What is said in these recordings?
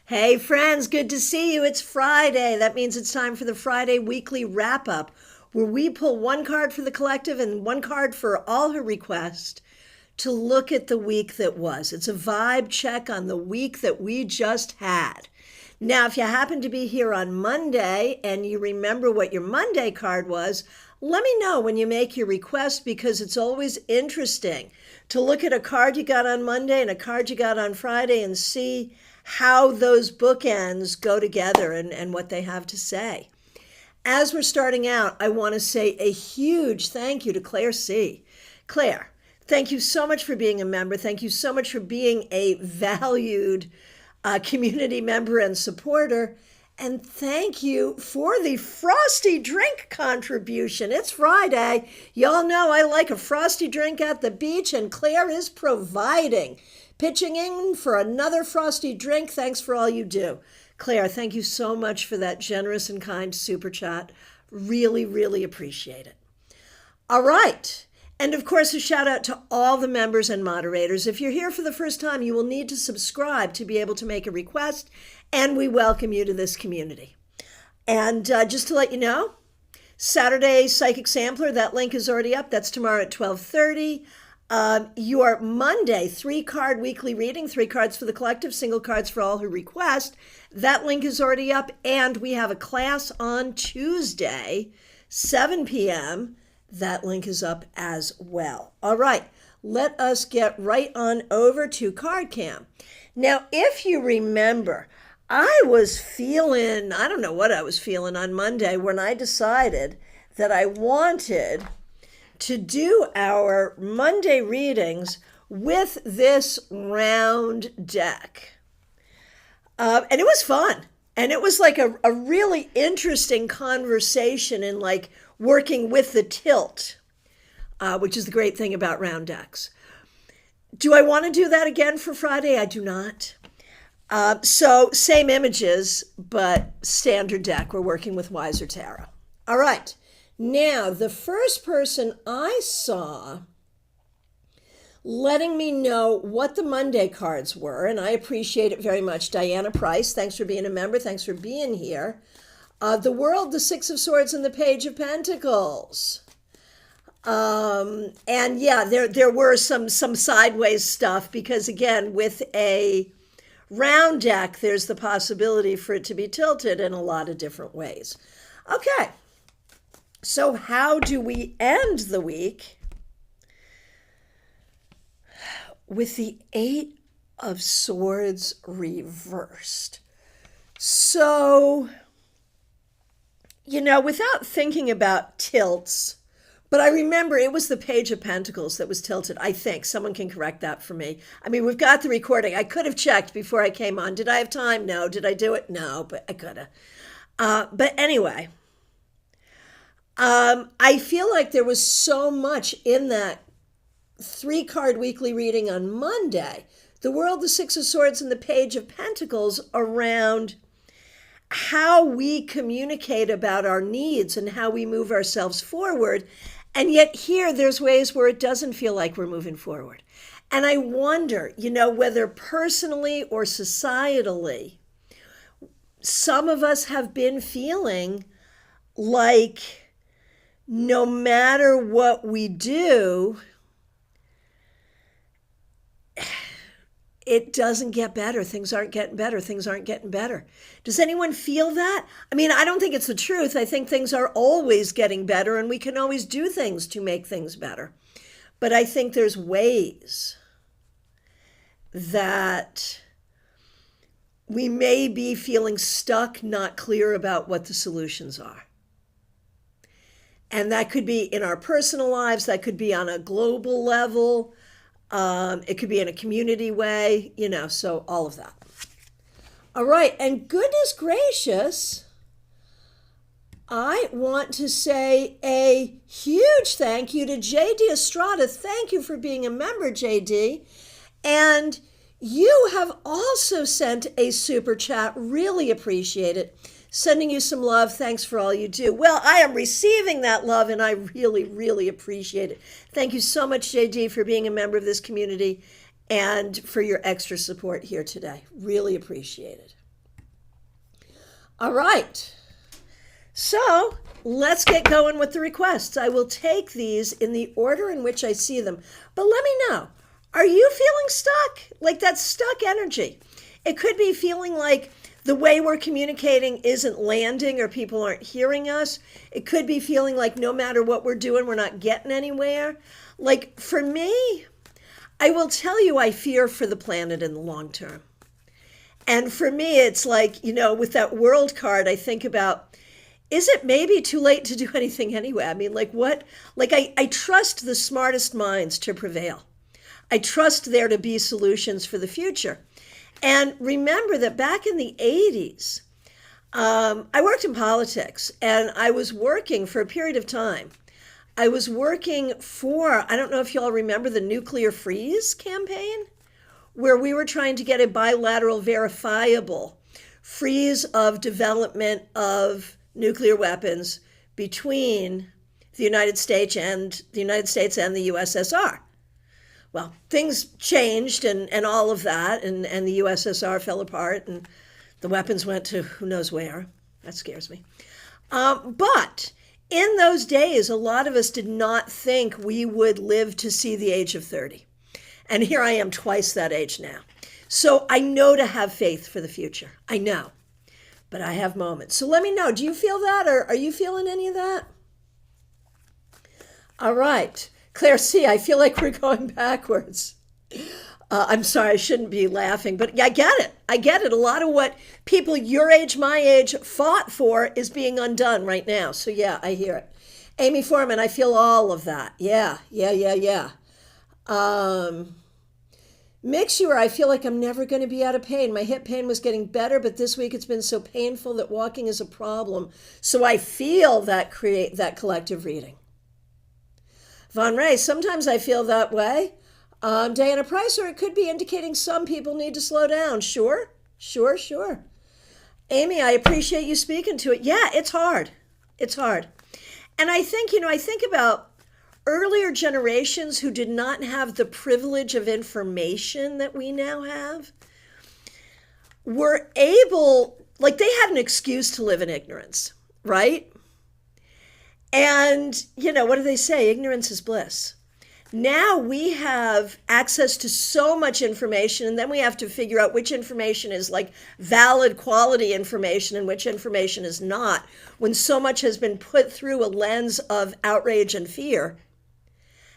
Hey, friends, good to see you. It's Friday. That means it's time for the Friday weekly wrap up, where we pull one card for the collective and one card for all who request to look at the week that was. It's a vibe check on the week that we just had. Now, if you happen to be here on Monday and you remember what your Monday card was, let me know when you make your request, because it's always interesting to look at a card you got on Monday and a card you got on Friday and see how those bookends go together and what they have to say. As we're starting out, I want to say a huge thank you to Claire C. Claire, thank you so much for being a member. Thank you so much for being a valued community member and supporter. And thank you for the frosty drink contribution. It's Friday. Y'all know I like a frosty drink at the beach, and Claire is providing. Pitching in for another frosty drink. Thanks for all you do. Claire, thank you so much for that generous and kind super chat. Really, really appreciate it. All right. And of course, a shout out to all the members and moderators. If you're here for the first time, you will need to subscribe to be able to make a request, and we welcome you to this community. And just to let you know, Saturday Psychic Sampler, that link is already up. That's tomorrow at 12:30. Your Monday 3-card weekly reading, 3 cards for the collective, single cards for all who request. That link is already up. And we have a class on Tuesday, 7 p.m. That link is up as well. All right, let us get right on over to CardCam. Now, if you remember, I was feeling, I don't know what I was feeling on Monday when I decided that I wanted to do our Monday readings with this round deck. And it was fun. And it was like a really interesting conversation in like working with the tilt, which is the great thing about round decks. Do I want to do that again for Friday? I do not. So same images, but standard deck. We're working with Wiser Tarot. All right. Now, the first person I saw letting me know what the Monday cards were, and I appreciate it very much, Diana Price. Thanks for being a member. Thanks for being here. The World, the 6 of Swords, and the Page of Pentacles. And yeah, there were some sideways stuff, because again, with a round deck, there's the possibility for it to be tilted in a lot of different ways. Okay, so how do we end the week? With the 8 of Swords reversed. So, you know, without thinking about tilts, but I remember it was the Page of Pentacles that was tilted, I think. Someone can correct that for me. I mean, we've got the recording. I could have checked before I came on. Did I have time? No. Did I do it? No, but I could have. But anyway, I feel like there was so much in that 3-card weekly reading on Monday, the World, the 6 of Swords, and the Page of Pentacles, around how we communicate about our needs and how we move ourselves forward. And yet here, there's ways where it doesn't feel like we're moving forward. And I wonder, you know, whether personally or societally, some of us have been feeling like no matter what we do, it doesn't get better. Things aren't getting better. Things aren't getting better. Does anyone feel that? I mean, I don't think it's the truth. I think things are always getting better, and we can always do things to make things better. But I think there's ways that we may be feeling stuck, not clear about what the solutions are. And that could be in our personal lives. That could be on a global level. It could be in a community way, you know, so all of that. All right, and goodness gracious, I want to say a huge thank you to JD Estrada. Thank you for being a member, JD. And you have also sent a super chat. Really appreciate it. Sending you some love. Thanks for all you do. Well, I am receiving that love, and I really, really appreciate it. Thank you so much, JD, for being a member of this community and for your extra support here today. Really appreciate it. All right. So let's get going with the requests. I will take these in the order in which I see them. But let me know, are you feeling stuck? Like that stuck energy? It could be feeling like the way we're communicating isn't landing or people aren't hearing us. It could be feeling like no matter what we're doing, we're not getting anywhere. Like for me, I will tell you, I fear for the planet in the long term. And for me, it's like, with that world card, I think about, is it maybe too late to do anything anyway? I mean, like what? Like I trust the smartest minds to prevail. I trust there to be solutions for the future. And remember that back in the 80s, I worked in politics and I was working for a period of time. I was working for, I don't know if you all remember the nuclear freeze campaign, where we were trying to get a bilateral verifiable freeze of development of nuclear weapons between the United States and the USSR. Well, things changed and all of that, and the USSR fell apart, and the weapons went to who knows where. That scares me. But in those days, a lot of us did not think we would live to see the age of 30. And here I am twice that age now. So I know to have faith for the future. I know. But I have moments. So let me know, do you feel that, or are you feeling any of that? All right. Claire C., I feel like we're going backwards. I'm sorry, I shouldn't be laughing, but I get it. I get it. A lot of what people your age, my age, fought for is being undone right now. So yeah, I hear it. Amy Foreman, I feel all of that. Yeah. Mix you, I feel like I'm never going to be out of pain. My hip pain was getting better, but this week it's been so painful that walking is a problem. So I feel that collective reading. Von Ray, sometimes I feel that way. Diana Price, or it could be indicating some people need to slow down. Sure. Amy, I appreciate you speaking to it. Yeah, it's hard. And I think, I think about earlier generations who did not have the privilege of information that we now have, were able, like they had an excuse to live in ignorance, right? And, what do they say? Ignorance is bliss. Now we have access to so much information, and then we have to figure out which information is like valid quality information and which information is not, when so much has been put through a lens of outrage and fear.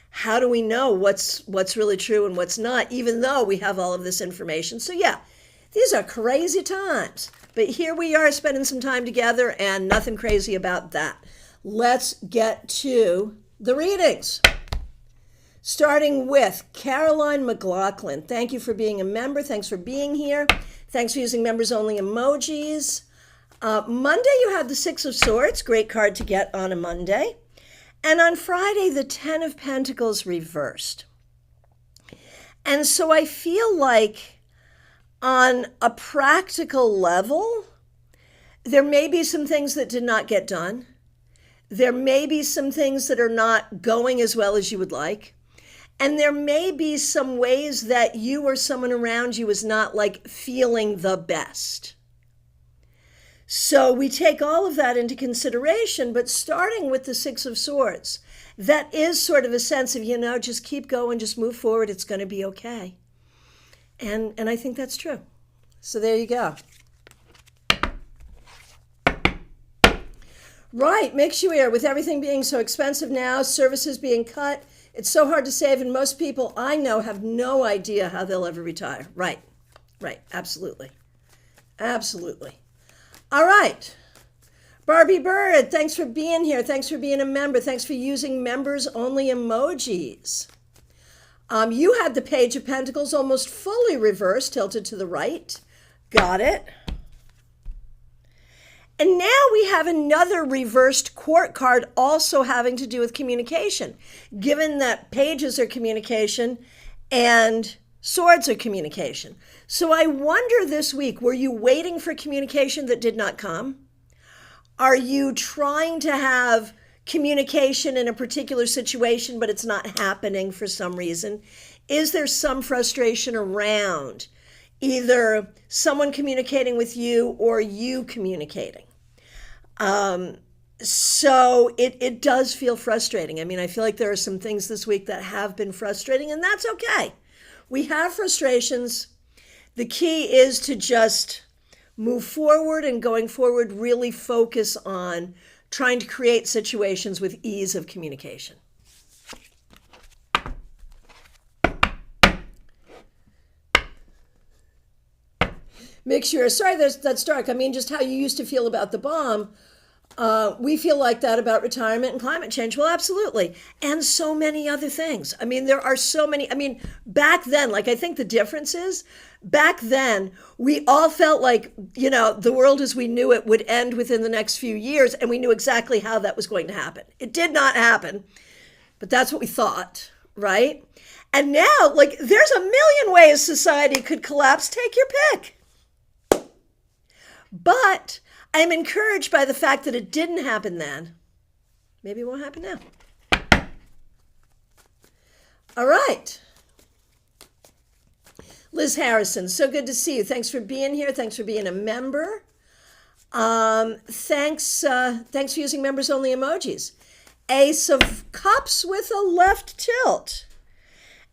How do we know what's really true and what's not, even though we have all of this information? So yeah, these are crazy times. But here we are spending some time together, and nothing crazy about that. Let's get to the readings. Starting with Caroline McLaughlin. Thank you for being a member. Thanks for being here. Thanks for using members only emojis. Monday, you had the Six of Swords. Great card to get on a Monday. And on Friday, the Ten of Pentacles reversed. And so I feel like on a practical level, there may be some things that did not get done. There may be some things that are not going as well as you would like. And there may be some ways that you or someone around you is not like feeling the best. So we take all of that into consideration, but starting with the Six of Swords, that is sort of a sense of, just keep going, just move forward, it's going to be okay. And I think that's true. So there you go. Right, makes you with everything being so expensive now, services being cut, it's so hard to save, and most people I know have no idea how they'll ever retire. Right, absolutely. All right, Barbie Bird, thanks for being here. Thanks for being a member. Thanks for using members only emojis. You had the Page of Pentacles almost fully reversed, tilted to the right. Got it. And now we have another reversed court card also having to do with communication, given that pages are communication and swords are communication. So I wonder this week, were you waiting for communication that did not come? Are you trying to have communication in a particular situation, but it's not happening for some reason? Is there some frustration around either someone communicating with you or you communicating. So it does feel frustrating. I mean, I feel like there are some things this week that have been frustrating, and that's okay. We have frustrations. The key is to just move forward, and going forward, really focus on trying to create situations with ease of communication. Make sure, sorry that's dark. I mean, just how you used to feel about the bomb. We feel like that about retirement and climate change. Well, absolutely. And so many other things. I mean, there are so many. I mean, back then, like, I think the difference is back then, we all felt like, the world as we knew it would end within the next few years, and we knew exactly how that was going to happen. It did not happen, but that's what we thought, right? And now, like, there's a million ways society could collapse. Take your pick. But I'm encouraged by the fact that it didn't happen then. Maybe it won't happen now. All right. Liz Harrison, so good to see you. Thanks for being here. Thanks for being a member. Thanks for using members-only emojis. Ace of Cups with a left tilt.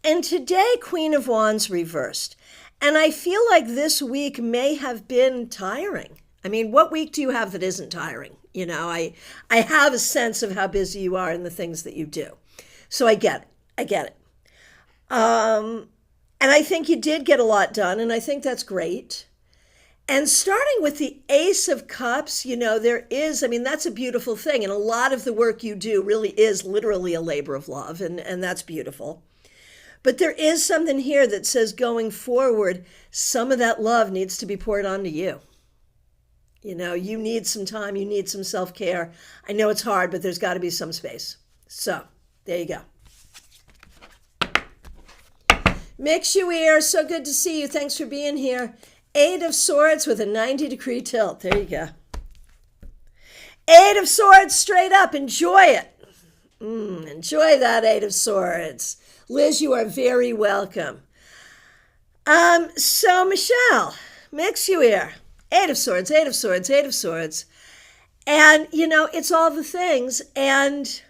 And today, Queen of Wands reversed. And I feel like this week may have been tiring. I mean, what week do you have that isn't tiring? I have a sense of how busy you are in the things that you do. So I get it. And I think you did get a lot done, and I think that's great. And starting with the Ace of Cups, that's a beautiful thing. And a lot of the work you do really is literally a labor of love, and that's beautiful. But there is something here that says going forward, some of that love needs to be poured onto you. You need some time, you need some self-care. I know it's hard, but there's got to be some space. So, there you go. Mix you ear, so good to see you. Thanks for being here. 8 of Swords with a 90-degree tilt. There you go. 8 of Swords straight up. Enjoy it. Enjoy that 8 of Swords. Liz, you are very welcome. So Michelle, mix you here. 8 of Swords, 8 of Swords, 8 of Swords. And, it's all the things. And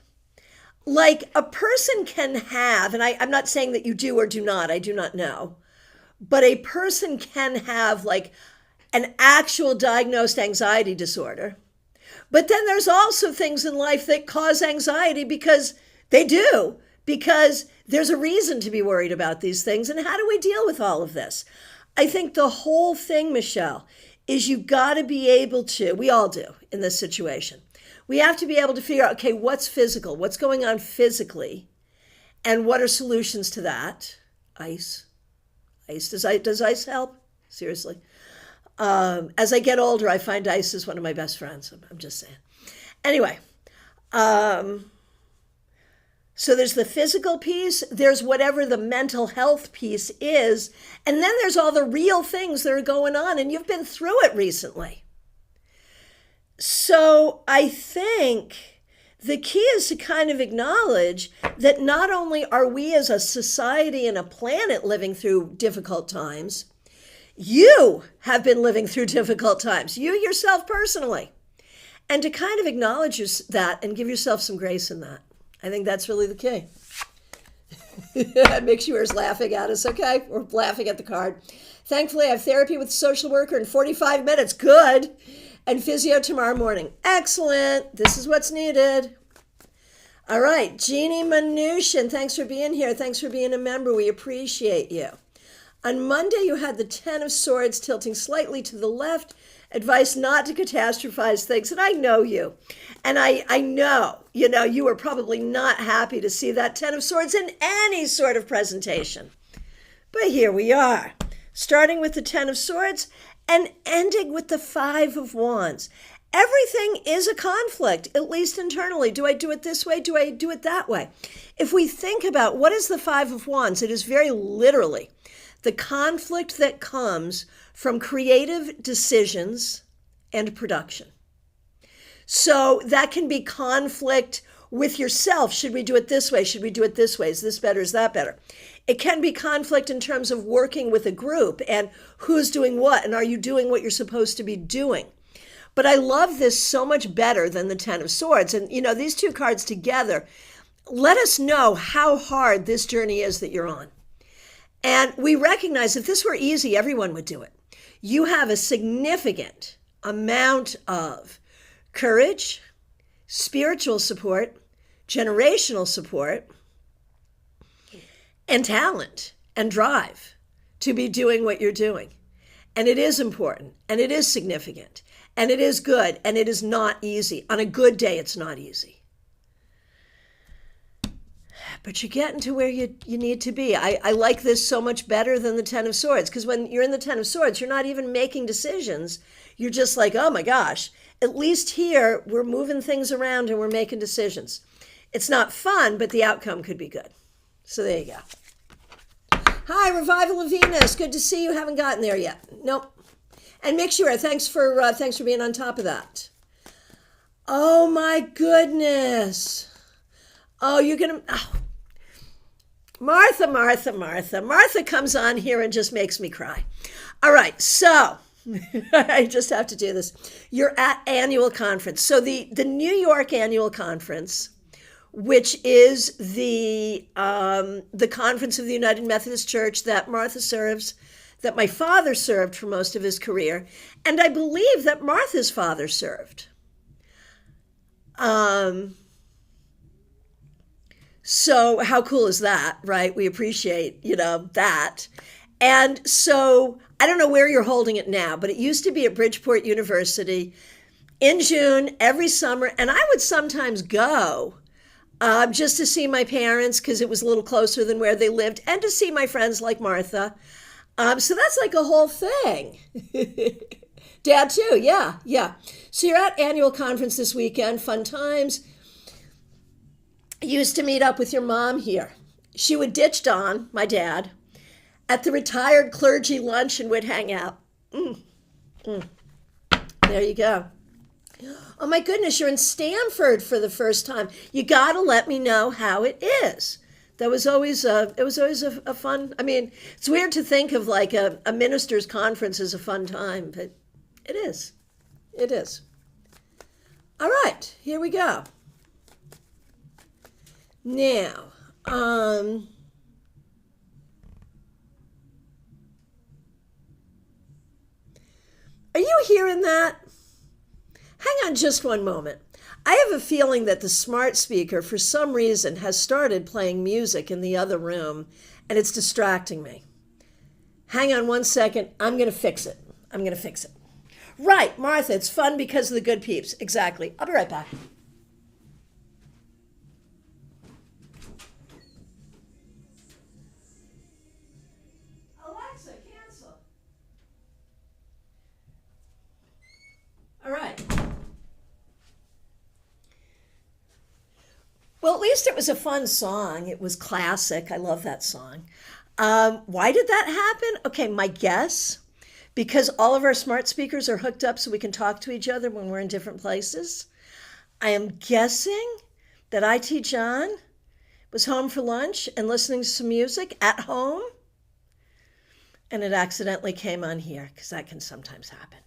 like a person can have, and I'm not saying that you do or do not, I do not know, but a person can have like an actual diagnosed anxiety disorder. But then there's also things in life that cause anxiety because they do, because there's a reason to be worried about these things. And how do we deal with all of this? I think the whole thing, Michelle, is you've got to be able to, we all do in this situation, we have to be able to figure out, okay, what's physical? What's going on physically? And what are solutions to that? Ice. Does ice help? Seriously. As I get older, I find ice is one of my best friends. I'm just saying. Anyway, so there's the physical piece, there's whatever the mental health piece is, and then there's all the real things that are going on, and you've been through it recently. So I think the key is to kind of acknowledge that not only are we as a society and a planet living through difficult times, you have been living through difficult times, you yourself personally. And to kind of acknowledge that and give yourself some grace in that. I think that's really the key. Makes you laughing at us, okay? We're laughing at the card. Thankfully, I have therapy with a social worker in 45 minutes. Good. And physio tomorrow morning. Excellent. This is what's needed. All right. Jeannie Mnuchin, thanks for being here. Thanks for being a member. We appreciate you. On Monday, you had the 10 of Swords tilting slightly to the left. Advice not to catastrophize things. And I know you. And I know, you were probably not happy to see that 10 of Swords in any sort of presentation. But here we are, starting with the 10 of Swords and ending with the 5 of Wands. Everything is a conflict, at least internally. Do I do it this way? Do I do it that way? If we think about what is the 5 of Wands, it is very literally the conflict that comes from creative decisions and production. So that can be conflict with yourself. Should we do it this way? Should we do it this way? Is this better? Is that better? It can be conflict in terms of working with a group and who's doing what, and are you doing what you're supposed to be doing? But I love this so much better than the Ten of Swords. And, these two cards together let us know how hard this journey is that you're on. And we recognize if this were easy, everyone would do it. You have a significant amount of courage, spiritual support, generational support, and talent and drive to be doing what you're doing. And it is important, and it is significant, and it is good, and it is not easy. On a good day, it's not easy. But you're getting to where you need to be. I like this so much better than the Ten of Swords, because when you're in the Ten of Swords, you're not even making decisions. You're just like, oh my gosh. At least here, we're moving things around and we're making decisions. It's not fun, but the outcome could be good. So there you go. Hi, Revival of Venus. Good to see you. Haven't gotten there yet. Nope. And make sure, thanks for being on top of that. Oh my goodness. Oh, you're going to... Oh. Martha comes on here and just makes me cry. All right, so I just have to do this. You're at annual conference. So the New York annual conference, which is the conference of the United Methodist Church that Martha serves, that my father served for most of his career, and I believe that Martha's father served. So how cool is that, right? We appreciate, that. And so I don't know where you're holding it now, but it used to be at Bridgeport University in June every summer. And I would sometimes go just to see my parents because it was a little closer than where they lived, and to see my friends like Martha. So that's like a whole thing. Dad too, yeah. So you're at annual conference this weekend, fun times. I used to meet up with your mom here. She would ditch Don, my dad, at the retired clergy lunch and would hang out. There you go. Oh my goodness, you're in Stanford for the first time. You got to let me know how it is. That was always a fun. I mean, it's weird to think of like a minister's conference as a fun time, but it is. It is. All right, here we go. Now, are you hearing that? Hang on just one moment. I have a feeling that the smart speaker, for some reason, has started playing music in the other room, and it's distracting me. Hang on one second. I'm going to fix it. Right, Martha, it's fun because of the good peeps. Exactly. I'll be right back. All right. Well, at least it was a fun song. It was classic. I love that song. Why did that happen? Okay, my guess, because all of our smart speakers are hooked up so we can talk to each other when we're in different places. I am guessing that IT John was home for lunch and listening to some music at home, and it accidentally came on here, because that can sometimes happen.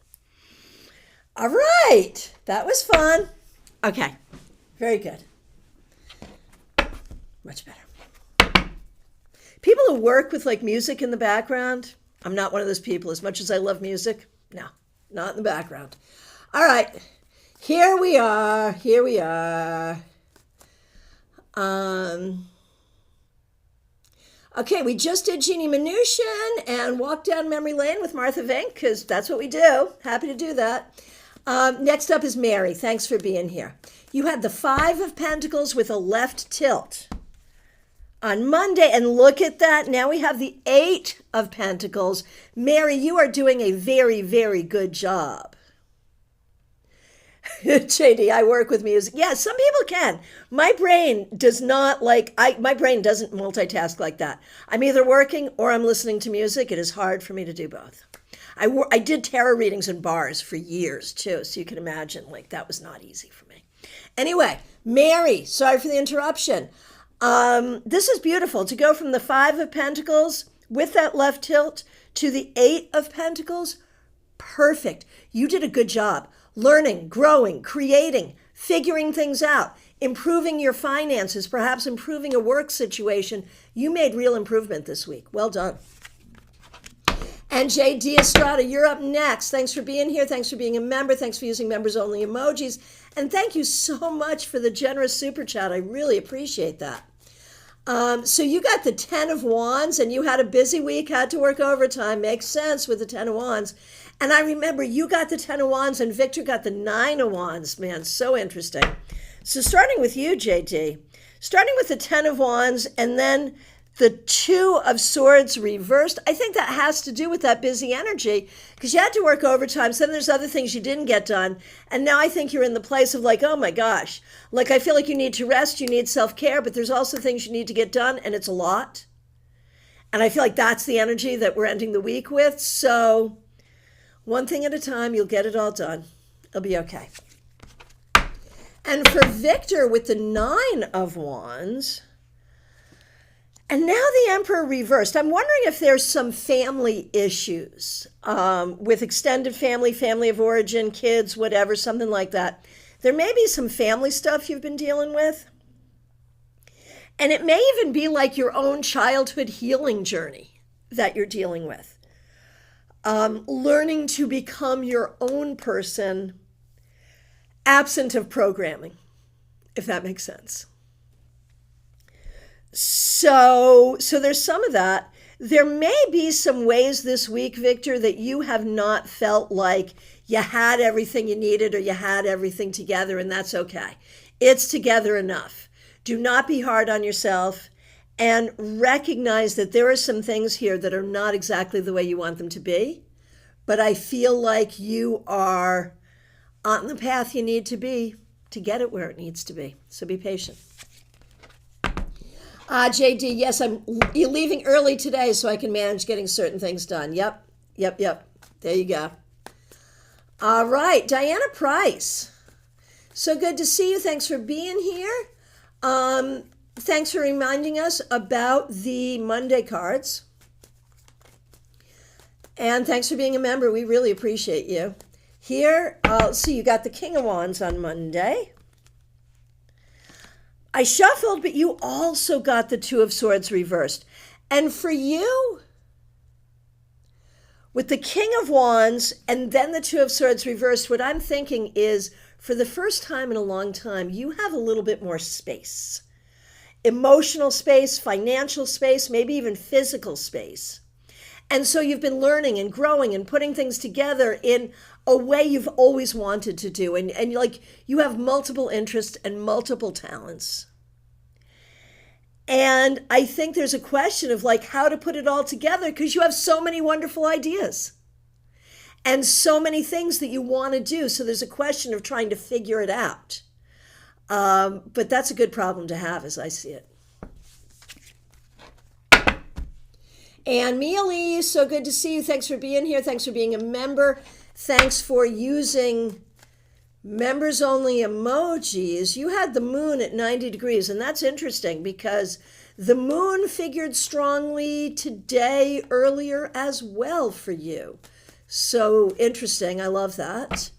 All right, that was fun. Okay, very good. Much better. People who work with like music in the background, I'm not one of those people. As much as I love music, no, not in the background. All right, here we are. Okay, we just did Jeannie Mnuchin and walked down memory lane with Martha Vink, because that's what we do. Happy to do that. Next up is Mary. Thanks for being here. You had the 5 of Pentacles with a left tilt on Monday, and look at that. Now we have the 8 of Pentacles. Mary, you are doing a very, very good job. JD, I work with music. Yeah, some people can. My brain does not my brain doesn't multitask like that. I'm either working or I'm listening to music. It is hard for me to do both. I did tarot readings in bars for years too, so you can imagine that was not easy for me. Anyway, Mary, sorry for the interruption. This is beautiful to go from the Five of Pentacles with that left tilt to the Eight of Pentacles. Perfect. You did a good job learning, growing, creating, figuring things out, improving your finances, perhaps improving a work situation. You made real improvement this week. Well done. And JD Estrada, you're up next. Thanks for being here. Thanks for being a member. Thanks for using members only emojis. And thank you so much for the generous super chat. I really appreciate that. So you got the 10 of Wands and you had a busy week, had to work overtime. Makes sense with the 10 of Wands. And I remember you got the 10 of Wands and Victor got the 9 of Wands. Man, so interesting. So starting with you, JD, starting with the 10 of Wands and then the 2 of Swords reversed. I think that has to do with that busy energy because you had to work overtime. So then there's other things you didn't get done. And now I think you're in the place of like, oh my gosh, like I feel like you need to rest, you need self-care, but there's also things you need to get done and it's a lot. And I feel like that's the energy that we're ending the week with. So one thing at a time, you'll get it all done. It'll be okay. And for Victor with the 9 of Wands, and now the Emperor reversed. I'm wondering if there's some family issues with extended family, family of origin, kids, whatever, something like that. There may be some family stuff you've been dealing with. And it may even be like your own childhood healing journey that you're dealing with. Learning to become your own person absent of programming, if that makes sense. So there's some of that. There may be some ways this week, Victor, that you have not felt like you had everything you needed or you had everything together, and that's okay. It's together enough. Do not be hard on yourself and recognize that there are some things here that are not exactly the way you want them to be, but I feel like you are on the path you need to be to get it where it needs to be. So be patient. JD, yes, you're leaving early today so I can manage getting certain things done. Yep. There you go. All right, Diana Price. So good to see you. Thanks for being here. Thanks for reminding us about the Monday cards. And thanks for being a member. We really appreciate you. Here, let's see, you got the King of Wands on Monday. I shuffled, but you also got the 2 of Swords reversed. And for you, with the King of Wands and then the 2 of Swords reversed, what I'm thinking is for the first time in a long time, you have a little bit more space. Emotional space, financial space, maybe even physical space. And so you've been learning and growing and putting things together in a way you've always wanted to do. And like you have multiple interests and multiple talents. And I think there's a question of like how to put it all together because you have so many wonderful ideas and so many things that you want to do. So there's a question of trying to figure it out. But that's a good problem to have as I see it. And Mia Lee, so good to see you. Thanks for being here. Thanks for being a member. Thanks for using members only emojis. You had the moon at 90 degrees, and that's interesting because the moon figured strongly today earlier as well for you. So interesting. I love that.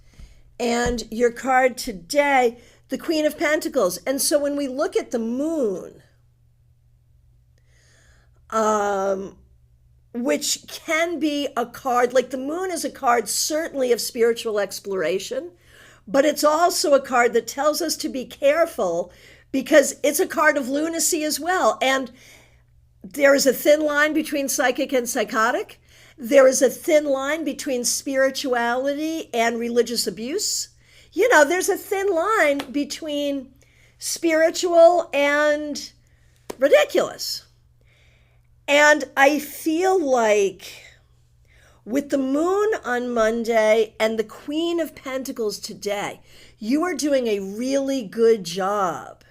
And your card today, the Queen of Pentacles. And so when we look at the moon, which can be a card, like the moon is a card certainly of spiritual exploration, but it's also a card that tells us to be careful because it's a card of lunacy as well. And there is a thin line between psychic and psychotic. There is a thin line between spirituality and religious abuse. You know, there's a thin line between spiritual and ridiculous. And I feel like with the moon on Monday and the Queen of Pentacles today, you are doing a really good job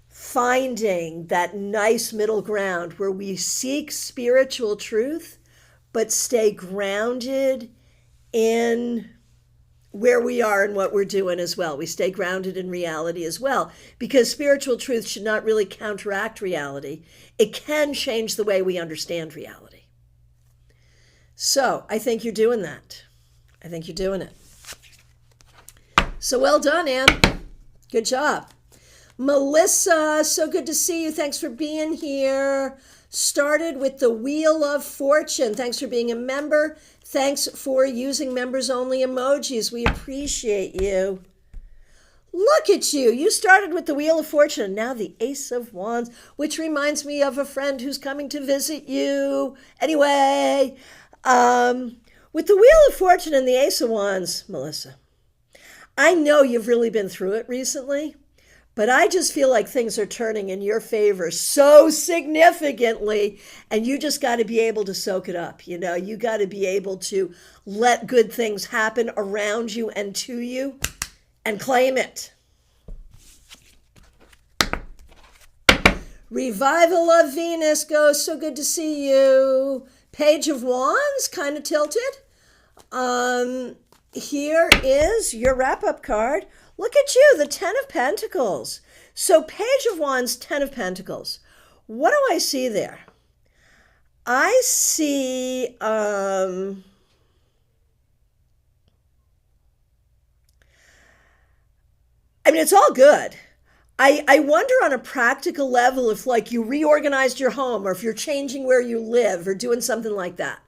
finding that nice middle ground where we seek spiritual truth, but stay grounded in where we are and what we're doing as well. We stay grounded in reality as well, because spiritual truth should not really counteract reality. It can change the way we understand reality. So I think you're doing that. I think you're doing it. So well done, Anne. Good job. Melissa, so good to see you. Thanks for being here. Started with the Wheel of Fortune. Thanks for being a member. Thanks for using members only emojis. We appreciate you. Look at you. You started with the Wheel of Fortune and now the Ace of Wands, which reminds me of a friend who's coming to visit you. Anyway, with the Wheel of Fortune and the Ace of Wands, Melissa, I know you've really been through it recently, but I just feel like things are turning in your favor so significantly, and you just got to be able to soak it up. You know, you got to be able to let good things happen around you and to you and claim it. Revival of Venus goes, so good to see you. Page of Wands, kind of tilted. Here is your wrap-up card. Look at you, the Ten of Pentacles. So Page of Wands, Ten of Pentacles. What do I see there? I see, I mean, it's all good. I wonder on a practical level if like you reorganized your home or if you're changing where you live or doing something like that.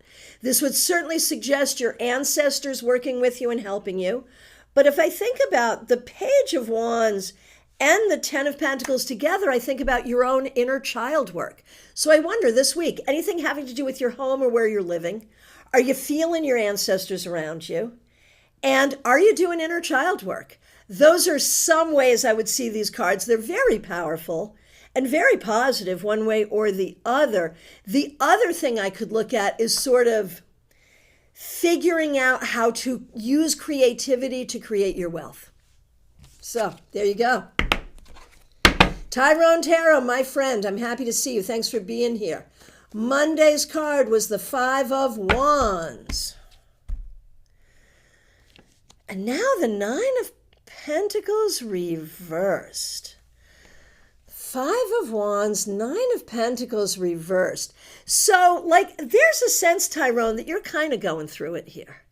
This would certainly suggest your ancestors working with you and helping you. But if I think about the Page of Wands and the Ten of Pentacles together, I think about your own inner child work. So I wonder this week, anything having to do with your home or where you're living, are you feeling your ancestors around you? And are you doing inner child work? Those are some ways I would see these cards. They're very powerful and very positive one way or the other. The other thing I could look at is sort of figuring out how to use creativity to create your wealth. So there you go. Tyrone Tarot, my friend, I'm happy to see you. Thanks for being here. Monday's card was the Five of Wands. And now the Nine of Pentacles reversed. Five of Wands, Nine of Pentacles reversed. So, like, there's a sense, Tyrone, that you're kind of going through it here.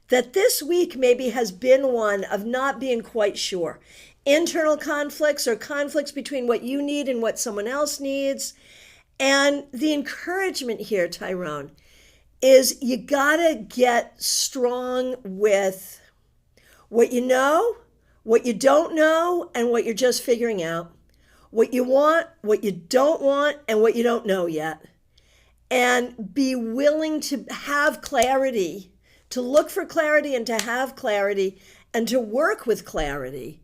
That this week maybe has been one of not being quite sure. Internal conflicts or conflicts between what you need and what someone else needs. And the encouragement here, Tyrone, is you gotta get strong with what you know, what you don't know, and what you're just figuring out. What you want, what you don't want, and what you don't know yet. And be willing to have clarity, to look for clarity and to have clarity and to work with clarity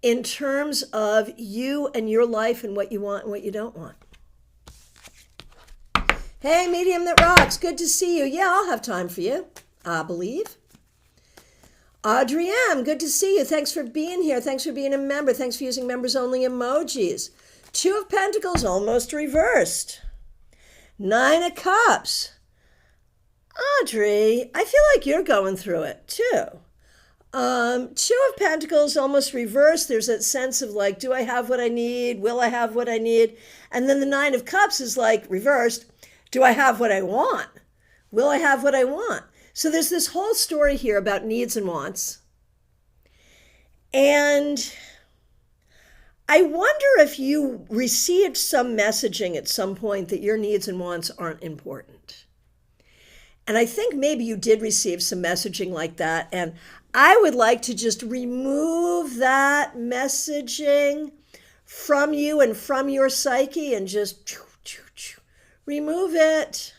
in terms of you and your life and what you want and what you don't want. Hey, Medium That Rocks, good to see you. Yeah, I'll have time for you, I believe. Audrey M., good to see you. Thanks for being here. Thanks for being a member. Thanks for using members only emojis. Two of Pentacles almost reversed. Nine of Cups. Audrey, I feel like you're going through it too. Two of Pentacles almost reversed. There's that sense of like, do I have what I need? Will I have what I need? And then the Nine of Cups is like reversed. Do I have what I want? Will I have what I want? So there's this whole story here about needs and wants. And I wonder if you received some messaging at some point that your needs and wants aren't important. And I think maybe you did receive some messaging like that. And I would like to just remove that messaging from you and from your psyche and just remove it.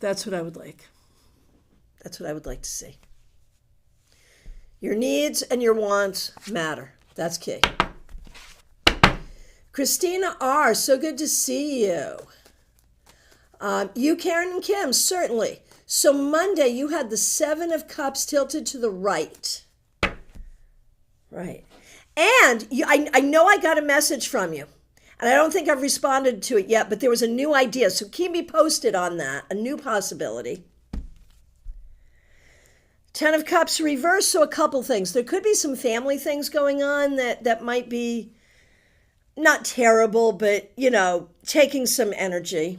That's what I would like. That's what I would like to see. Your needs and your wants matter. That's key. Christina R., so good to see you. You, Karen and Kim, certainly. So Monday, you had the Seven of Cups tilted to the right. Right. And I know I got a message from you. And I don't think I've responded to it yet, but there was a new idea. So keep me posted on that, a new possibility. Ten of Cups reverse, so a couple things. There could be some family things going on that might be not terrible, but, taking some energy.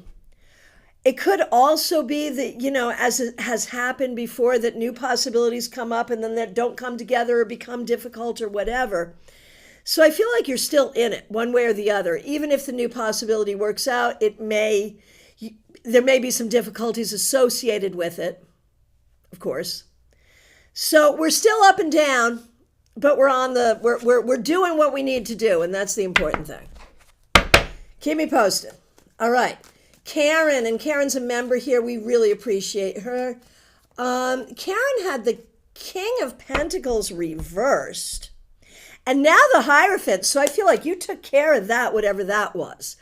It could also be that, as it has happened before, that new possibilities come up and then that don't come together or become difficult or whatever. So I feel like you're still in it one way or the other. Even if the new possibility works out, there may be some difficulties associated with it, of course. So we're still up and down, but we're doing what we need to do, and that's the important thing. Keep me posted. All right. Karen, and Karen's a member here. We really appreciate her. Karen had the King of Pentacles reversed, and now the Hierophant. So I feel like you took care of that, whatever that was.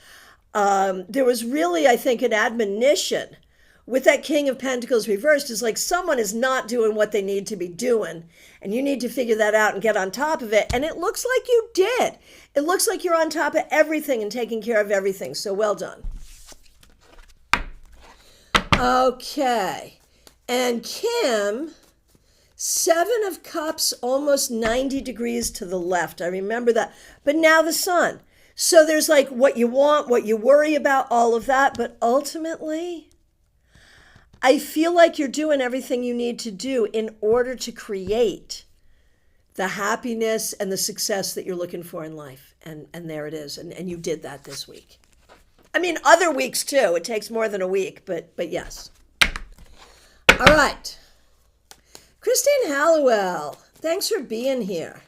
There was really, I think, an admonition with that King of Pentacles reversed. Is like someone is not doing what they need to be doing, and you need to figure that out and get on top of it. And it looks like you did. It looks like you're on top of everything and taking care of everything. So well done. Okay, and Kim, 7 of Cups, almost 90 degrees to the left. I remember that. But now the Sun. So there's like what you want, what you worry about, all of that. But ultimately, I feel like you're doing everything you need to do in order to create the happiness and the success that you're looking for in life. And there it is. And you did that this week. I mean, other weeks too. It takes more than a week, but yes. All right. Christine Hallowell, thanks for being here.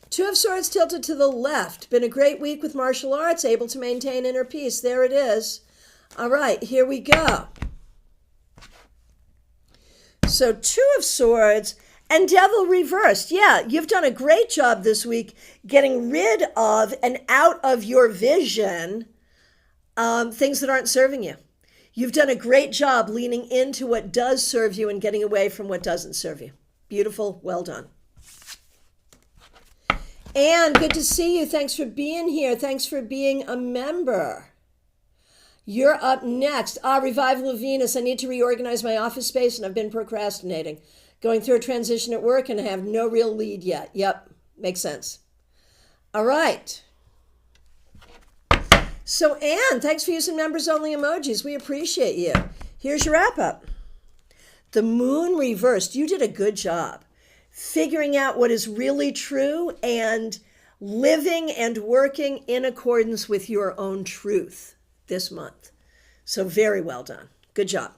2 of Swords tilted to the left. Been a great week with martial arts, able to maintain inner peace. There it is. All right, here we go. So 2 of Swords and Devil reversed. Yeah, you've done a great job this week getting rid of and out of your vision things that aren't serving you. You've done a great job leaning into what does serve you and getting away from what doesn't serve you. Beautiful. Well done. And good to see you. Thanks for being here. Thanks for being a member. You're up next. Revival of Venus. I need to reorganize my office space and I've been procrastinating. Going through a transition at work and I have no real lead yet. Yep, makes sense. All right. So Anne, thanks for using members only emojis. We appreciate you. Here's your wrap up. The Moon reversed. You did a good job figuring out what is really true and living and working in accordance with your own truth this month. So very well done. Good job.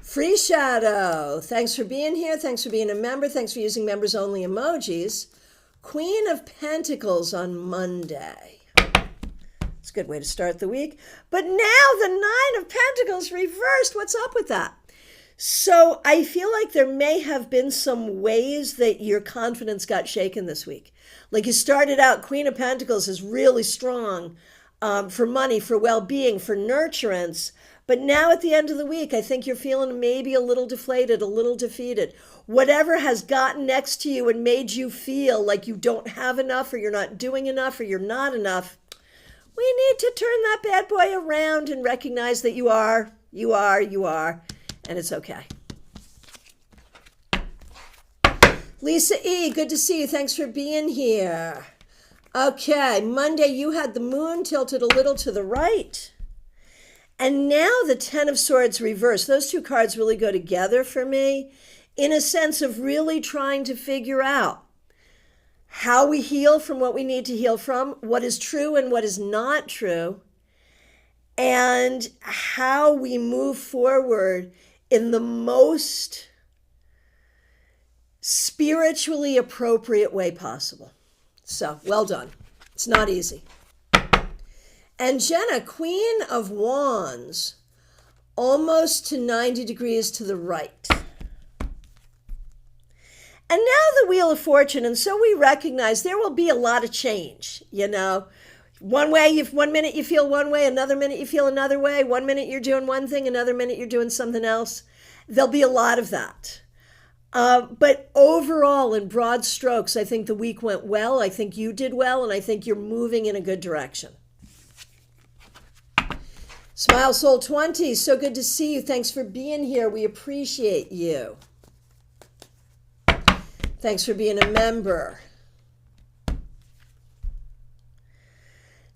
Free Shadow, thanks for being here. Thanks for being a member. Thanks for using members only emojis. Queen of Pentacles on Monday. It's a good way to start the week. But now the 9 of Pentacles reversed. What's up with that? So I feel like there may have been some ways that your confidence got shaken this week. Like you started out, Queen of Pentacles is really strong for money, for well-being, for nurturance. But now at the end of the week, I think you're feeling maybe a little deflated, a little defeated. Whatever has gotten next to you and made you feel like you don't have enough or you're not doing enough or you're not enough, we need to turn that bad boy around and recognize that you are, and it's okay. Lisa E., good to see you. Thanks for being here. Okay, Monday you had the Moon tilted a little to the right. And now the 10 of Swords reversed. Those two cards really go together for me in a sense of really trying to figure out how we heal from what we need to heal from, what is true and what is not true, and how we move forward in the most spiritually appropriate way possible. So, well done. It's not easy. And Jenna, Queen of Wands, almost to 90 degrees to the right. And now the Wheel of Fortune, and so we recognize there will be a lot of change, you know. One minute you feel one way, another minute you feel another way. 1 minute you're doing one thing, another minute you're doing something else. There'll be a lot of that. But overall, in broad strokes, I think the week went well. I think you did well, and I think you're moving in a good direction. Smile Soul 20, so good to see you. Thanks for being here. We appreciate you. Thanks for being a member.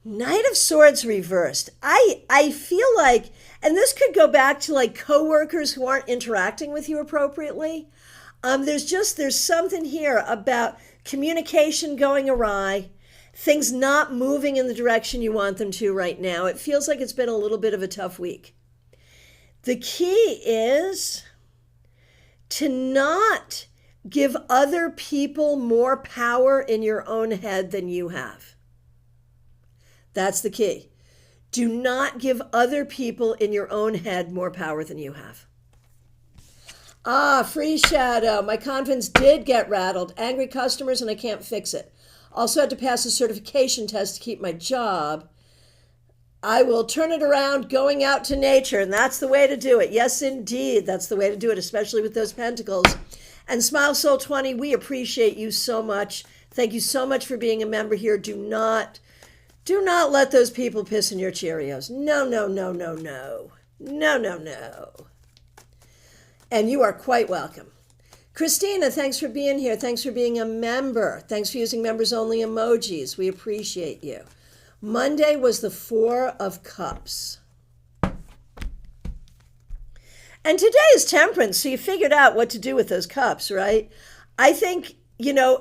Knight of Swords reversed. I feel like, and this could go back to like coworkers who aren't interacting with you appropriately. There's something here about communication going awry, things not moving in the direction you want them to right now. It feels like it's been a little bit of a tough week. The key is to not give other people more power in your own head than you have. That's the key. Do not give other people in your own head more power than you have. Free shadow. My confidence did get rattled. Angry customers and I can't fix it. Also had to pass a certification test to keep my job. I will turn it around going out to nature, and that's the way to do it. Yes, indeed, that's the way to do it, especially with those pentacles. And Smile Soul 20, we appreciate you so much. Thank you so much for being a member here. Do not let those people piss in your Cheerios. No, no, no, no, no. No, no, no. And you are quite welcome. Christina, thanks for being here. Thanks for being a member. Thanks for using members only emojis. We appreciate you. Monday was the Four of Cups. And today is Temperance, so you figured out what to do with those cups, right? I think,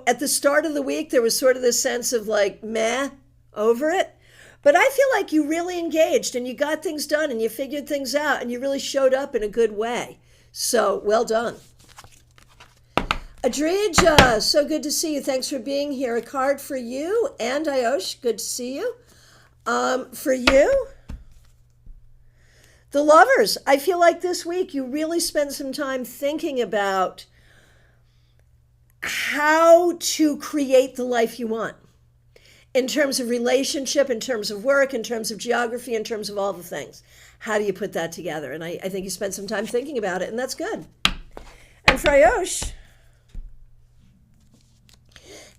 at the start of the week, there was sort of this sense of like, meh, over it. But I feel like you really engaged and you got things done and you figured things out and you really showed up in a good way. So well done. Adrija, so good to see you. Thanks for being here. A card for you and Ayosh, good to see you. For you, the Lovers. I feel like this week you really spent some time thinking about how to create the life you want in terms of relationship, in terms of work, in terms of geography, in terms of all the things. How do you put that together? And I think you spent some time thinking about it, and that's good. And for Ayosh,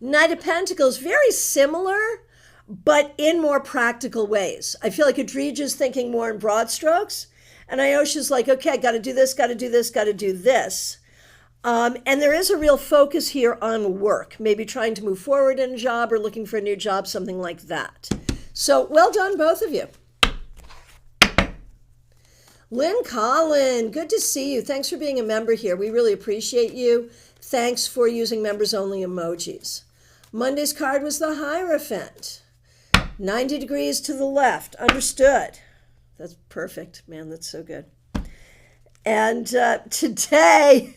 Knight of Pentacles, very similar, but in more practical ways. I feel like Adrija's thinking more in broad strokes, and Ayosha's like, okay, got to do this, got to do this, got to do this. And there is a real focus here on work, maybe trying to move forward in a job or looking for a new job, something like that. So well done, both of you. Lynn Collin, good to see you. Thanks for being a member here. We really appreciate you. Thanks for using members only emojis. Monday's card was the Hierophant. 90 degrees to the left. Understood. That's perfect. Man, that's so good. And today,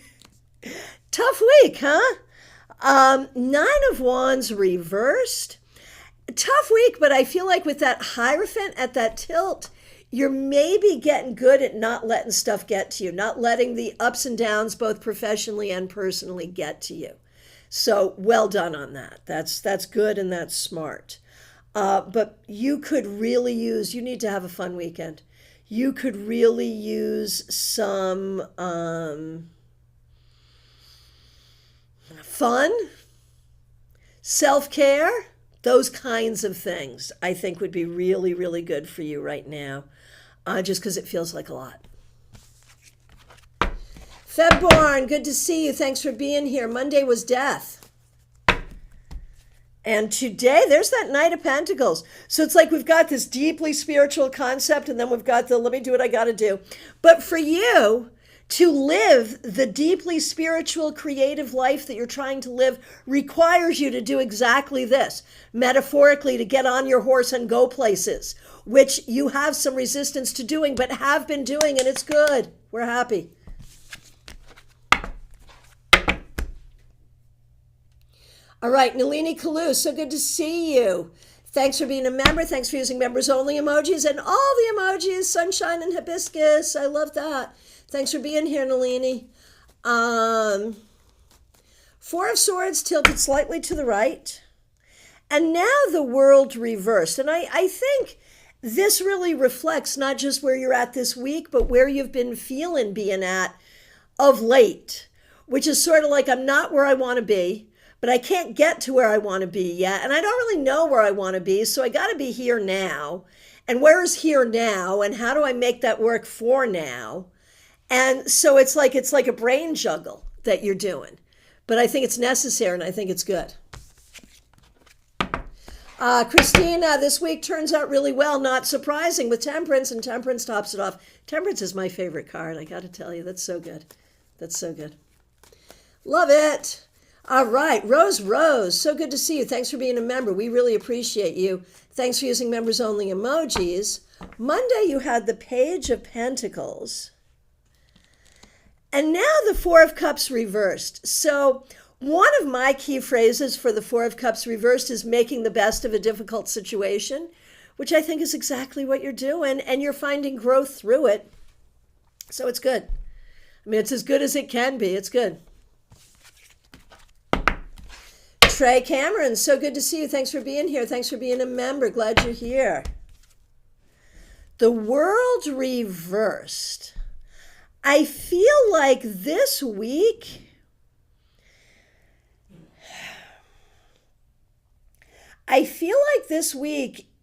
tough week, huh? Nine of Wands reversed. Tough week, but I feel like with that Hierophant at that tilt, you're maybe getting good at not letting stuff get to you, not letting the ups and downs, both professionally and personally, get to you. So well done on that. That's good and that's smart. But you could really use, you need to have a fun weekend. You could really use some fun, self-care, those kinds of things I think would be really, really good for you right now, just because it feels like a lot. Febborn, good to see you. Thanks for being here. Monday was Death. And today, there's that Knight of Pentacles. So it's like we've got this deeply spiritual concept, and then we've got the let me do what I got to do. But for you to live the deeply spiritual, creative life that you're trying to live requires you to do exactly this. Metaphorically, to get on your horse and go places, which you have some resistance to doing, but have been doing, and it's good. We're happy. All right, Nalini Kalu, so good to see you. Thanks for being a member. Thanks for using members only emojis and all the emojis, sunshine and hibiscus. I love that. Thanks for being here, Nalini. Four of Swords tilted slightly to the right. And now the World reversed. And I think this really reflects not just where you're at this week, but where you've been feeling being at of late, which is sort of like I'm not where I want to be, but I can't get to where I want to be yet. And I don't really know where I want to be, so I got to be here now. And where is here now? And how do I make that work for now? And so it's like a brain juggle that you're doing. But I think it's necessary and I think it's good. Christina, this week turns out really well, not surprising, with Temperance, and Temperance tops it off. Temperance is my favorite card, I got to tell you. That's so good. That's so good. Love it. All right, Rose, so good to see you. Thanks for being a member. We really appreciate you. Thanks for using members only emojis. Monday, you had the Page of Pentacles. And now the Four of Cups reversed. So one of my key phrases for the Four of Cups reversed is making the best of a difficult situation, which I think is exactly what you're doing, and you're finding growth through it. So it's good. I mean, it's as good as it can be. It's good. Trey Cameron, so good to see you. Thanks for being here. Thanks for being a member. Glad you're here. The World reversed. I feel like this week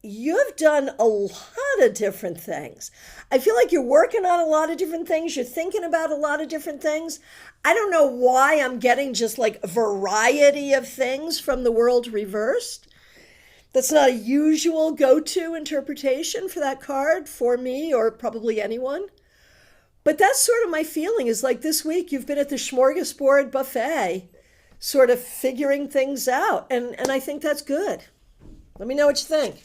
you've done a lot of different things. I feel like you're working on a lot of different things. You're thinking about a lot of different things. I don't know why I'm getting just like a variety of things from the World reversed. That's not a usual go-to interpretation for that card for me or probably anyone. But that's sort of my feeling, is like this week you've been at the smorgasbord buffet sort of figuring things out. And I think that's good. Let me know what you think.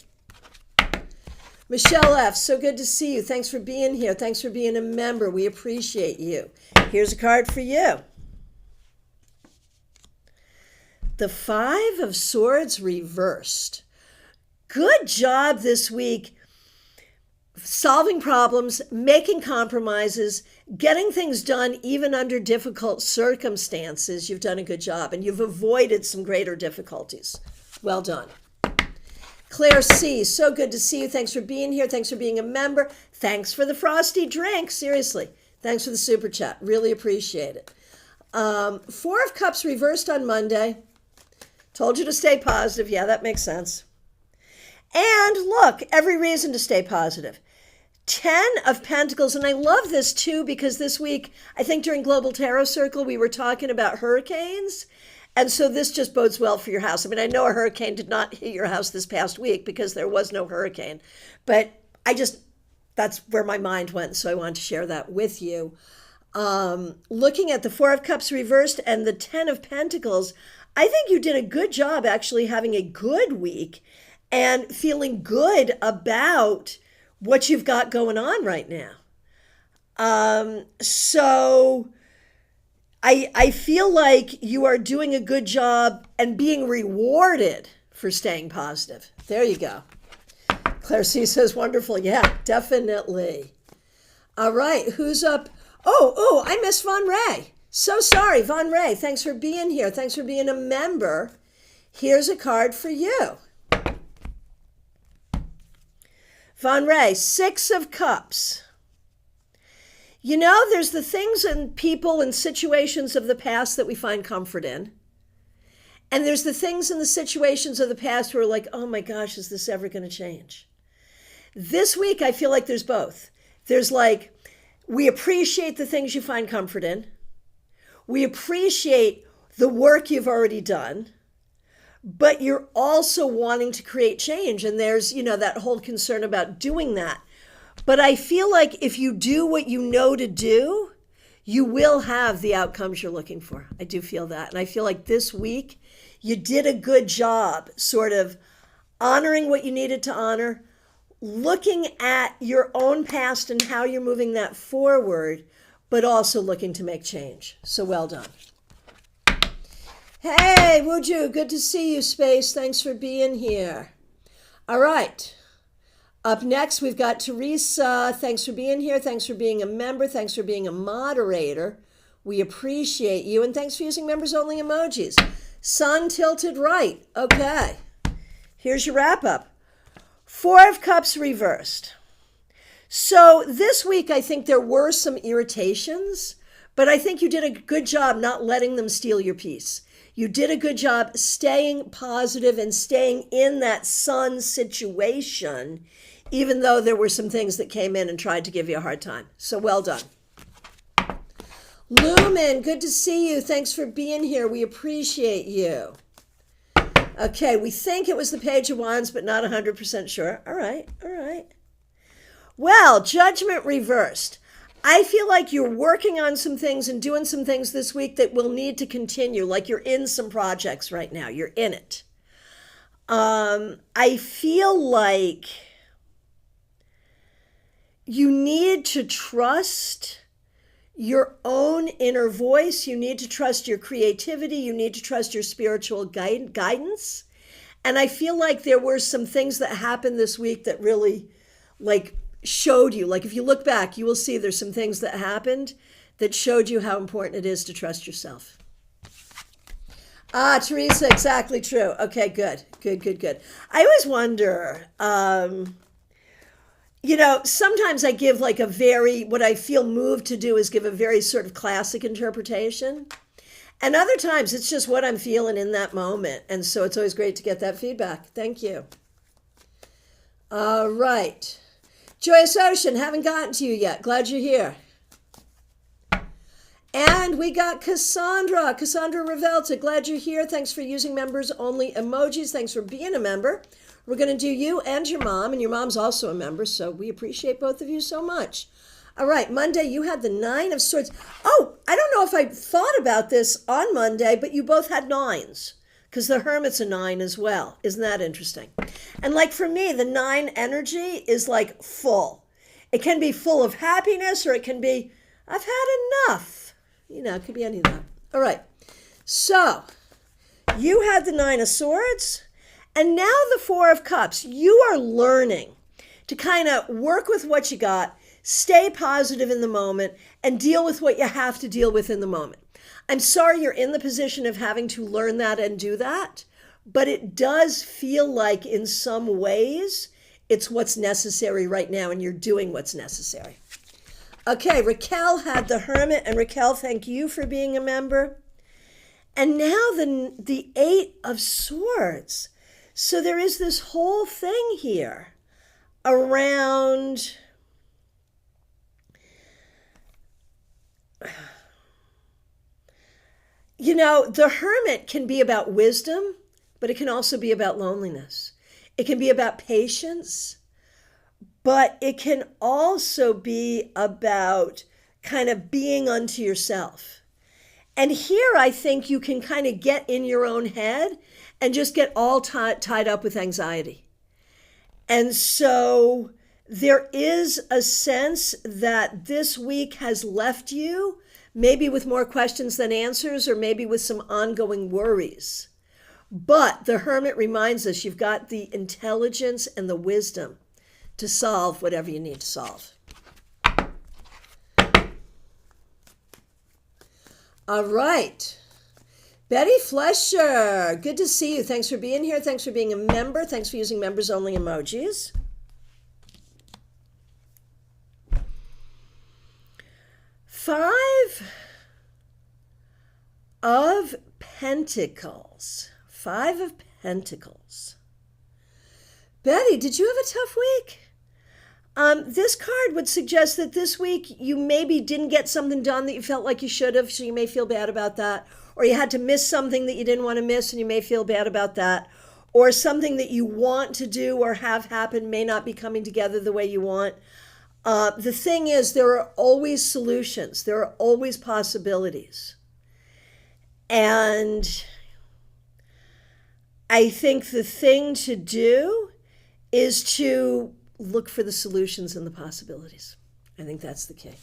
Michelle F., so good to see you. Thanks for being here. Thanks for being a member. We appreciate you. Here's a card for you. The Five of Swords reversed. Good job this week solving problems, making compromises, getting things done even under difficult circumstances. You've done a good job, and you've avoided some greater difficulties. Well done. Claire C., so good to see you. Thanks for being here. Thanks for being a member. Thanks for the frosty drink. Seriously. Thanks for the super chat. Really appreciate it. Four of Cups reversed on Monday. Told you to stay positive. Yeah, that makes sense. And look, every reason to stay positive. 10 of Pentacles, and I love this too because this week, I think during Global Tarot Circle, we were talking about hurricanes. And so this just bodes well for your house. I mean, I know a hurricane did not hit your house this past week because there was no hurricane. But that's where my mind went, so I wanted to share that with you. Looking at the Four of Cups reversed and the 10 of Pentacles, I think you did a good job actually having a good week and feeling good about what you've got going on right now. So I feel like you are doing a good job and being rewarded for staying positive. There you go. Claire C. says, wonderful. Yeah, definitely. All right, who's up? Oh, I missed Von Ray. So sorry, Von Ray. Thanks for being here. Thanks for being a member. Here's a card for you. Von Ray, Six of Cups. You know, there's the things and people and situations of the past that we find comfort in. And there's the things and the situations of the past where we're like, oh my gosh, is this ever going to change? This week, I feel like there's both. There's like, we appreciate the things you find comfort in. We appreciate the work you've already done. But you're also wanting to create change. And there's, that whole concern about doing that. But I feel like if you do what you know to do, you will have the outcomes you're looking for. I do feel that. And I feel like this week, you did a good job sort of honoring what you needed to honor, looking at your own past and how you're moving that forward, but also looking to make change. So well done. Hey, Wuju, good to see you, Space. Thanks for being here. All right. Up next, we've got Teresa. Thanks for being here. Thanks for being a member. Thanks for being a moderator. We appreciate you. And thanks for using members only emojis. Sun tilted right. Okay. Here's your wrap up. Four of Cups reversed. So this week, I think there were some irritations, but I think you did a good job not letting them steal your peace. You did a good job staying positive and staying in that sun situation, even though there were some things that came in and tried to give you a hard time. So well done. Lumen, good to see you. Thanks for being here. We appreciate you. Okay, we think it was the Page of Wands, but not 100% sure. All right, all right. Well, Judgment reversed. I feel like you're working on some things and doing some things this week that will need to continue, like you're in some projects right now. You're in it. I feel like you need to trust your own inner voice. You need to trust your creativity. You need to trust your spiritual guidance. And I feel like there were some things that happened this week that really showed you, if you look back, you will see there's some things that happened that showed you how important it is to trust yourself. Teresa, exactly true. Okay, good. I always wonder, sometimes I give what I feel moved to do is give a very sort of classic interpretation. And other times it's just what I'm feeling in that moment. And so it's always great to get that feedback. Thank you. All right. Joyous Ocean, haven't gotten to you yet. Glad you're here. And we got Cassandra Revelta. Glad you're here. Thanks for using members only emojis. Thanks for being a member. We're going to do you and your mom's also a member, so we appreciate both of you so much. All right, Monday, you had the 9 of Swords. Oh, I don't know if I thought about this on Monday, but you both had 9s, because the Hermit's a 9 as well. Isn't that interesting? And for me, the 9 energy is full. It can be full of happiness, or it can be, I've had enough. It could be any of that. All right, so you had the 9 of Swords. And now the 4 of Cups. You are learning to kind of work with what you got, stay positive in the moment, and deal with what you have to deal with in the moment. I'm sorry you're in the position of having to learn that and do that, but it does feel like in some ways it's what's necessary right now, and you're doing what's necessary. Okay, Raquel had the Hermit, and Raquel, thank you for being a member. And now the 8 of Swords. So there is this whole thing here around the Hermit can be about wisdom, but it can also be about loneliness. It can be about patience, but it can also be about kind of being unto yourself. And here I think you can kind of get in your own head and just get all tied up with anxiety. And so there is a sense that this week has left you maybe with more questions than answers, or maybe with some ongoing worries. But the Hermit reminds us you've got the intelligence and the wisdom to solve whatever you need to solve. All right. Betty Flesher, good to see you. Thanks for being here. Thanks for being a member. Thanks for using members only emojis. Five of Pentacles. Betty, did you have a tough week? This card would suggest that this week you maybe didn't get something done that you felt like you should have, so you may feel bad about that. Or you had to miss something that you didn't want to miss, and you may feel bad about that. Or something that you want to do or have happen may not be coming together the way you want. The thing is, there are always solutions. There are always possibilities. And I think the thing to do is to look for the solutions and the possibilities. I think that's the key.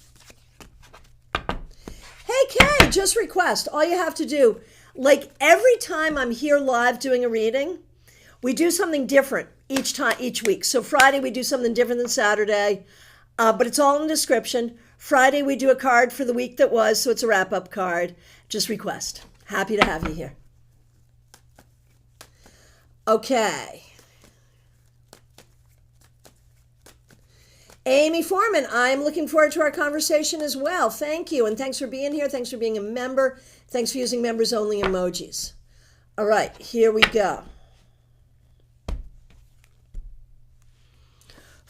Hey, Kay, just request. All you have to do, every time I'm here live doing a reading, we do something different each week. So Friday, we do something different than Saturday, but it's all in the description. Friday, we do a card for the week that was, so it's a wrap-up card. Just request. Happy to have you here. Okay. Amy Foreman, I'm looking forward to our conversation as well. Thank you, and thanks for being here. Thanks for being a member. Thanks for using members only emojis. All right, here we go.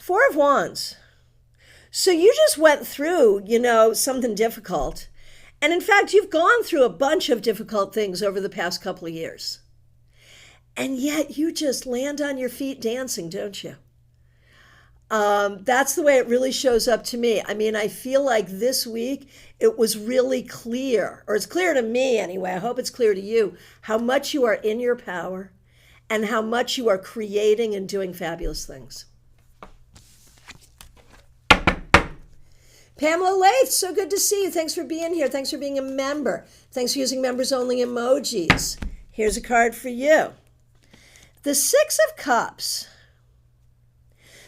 Four of Wands. So you just went through, something difficult. And in fact, you've gone through a bunch of difficult things over the past couple of years. And yet you just land on your feet dancing, don't you? That's the way it really shows up to me. I mean, I feel like this week it was really clear, or it's clear to me anyway. I hope it's clear to you how much you are in your power and how much you are creating and doing fabulous things. Pamela Lath, so good to see you. Thanks for being here. Thanks for being a member. Thanks for using members only emojis. Here's a card for you. The Six of Cups.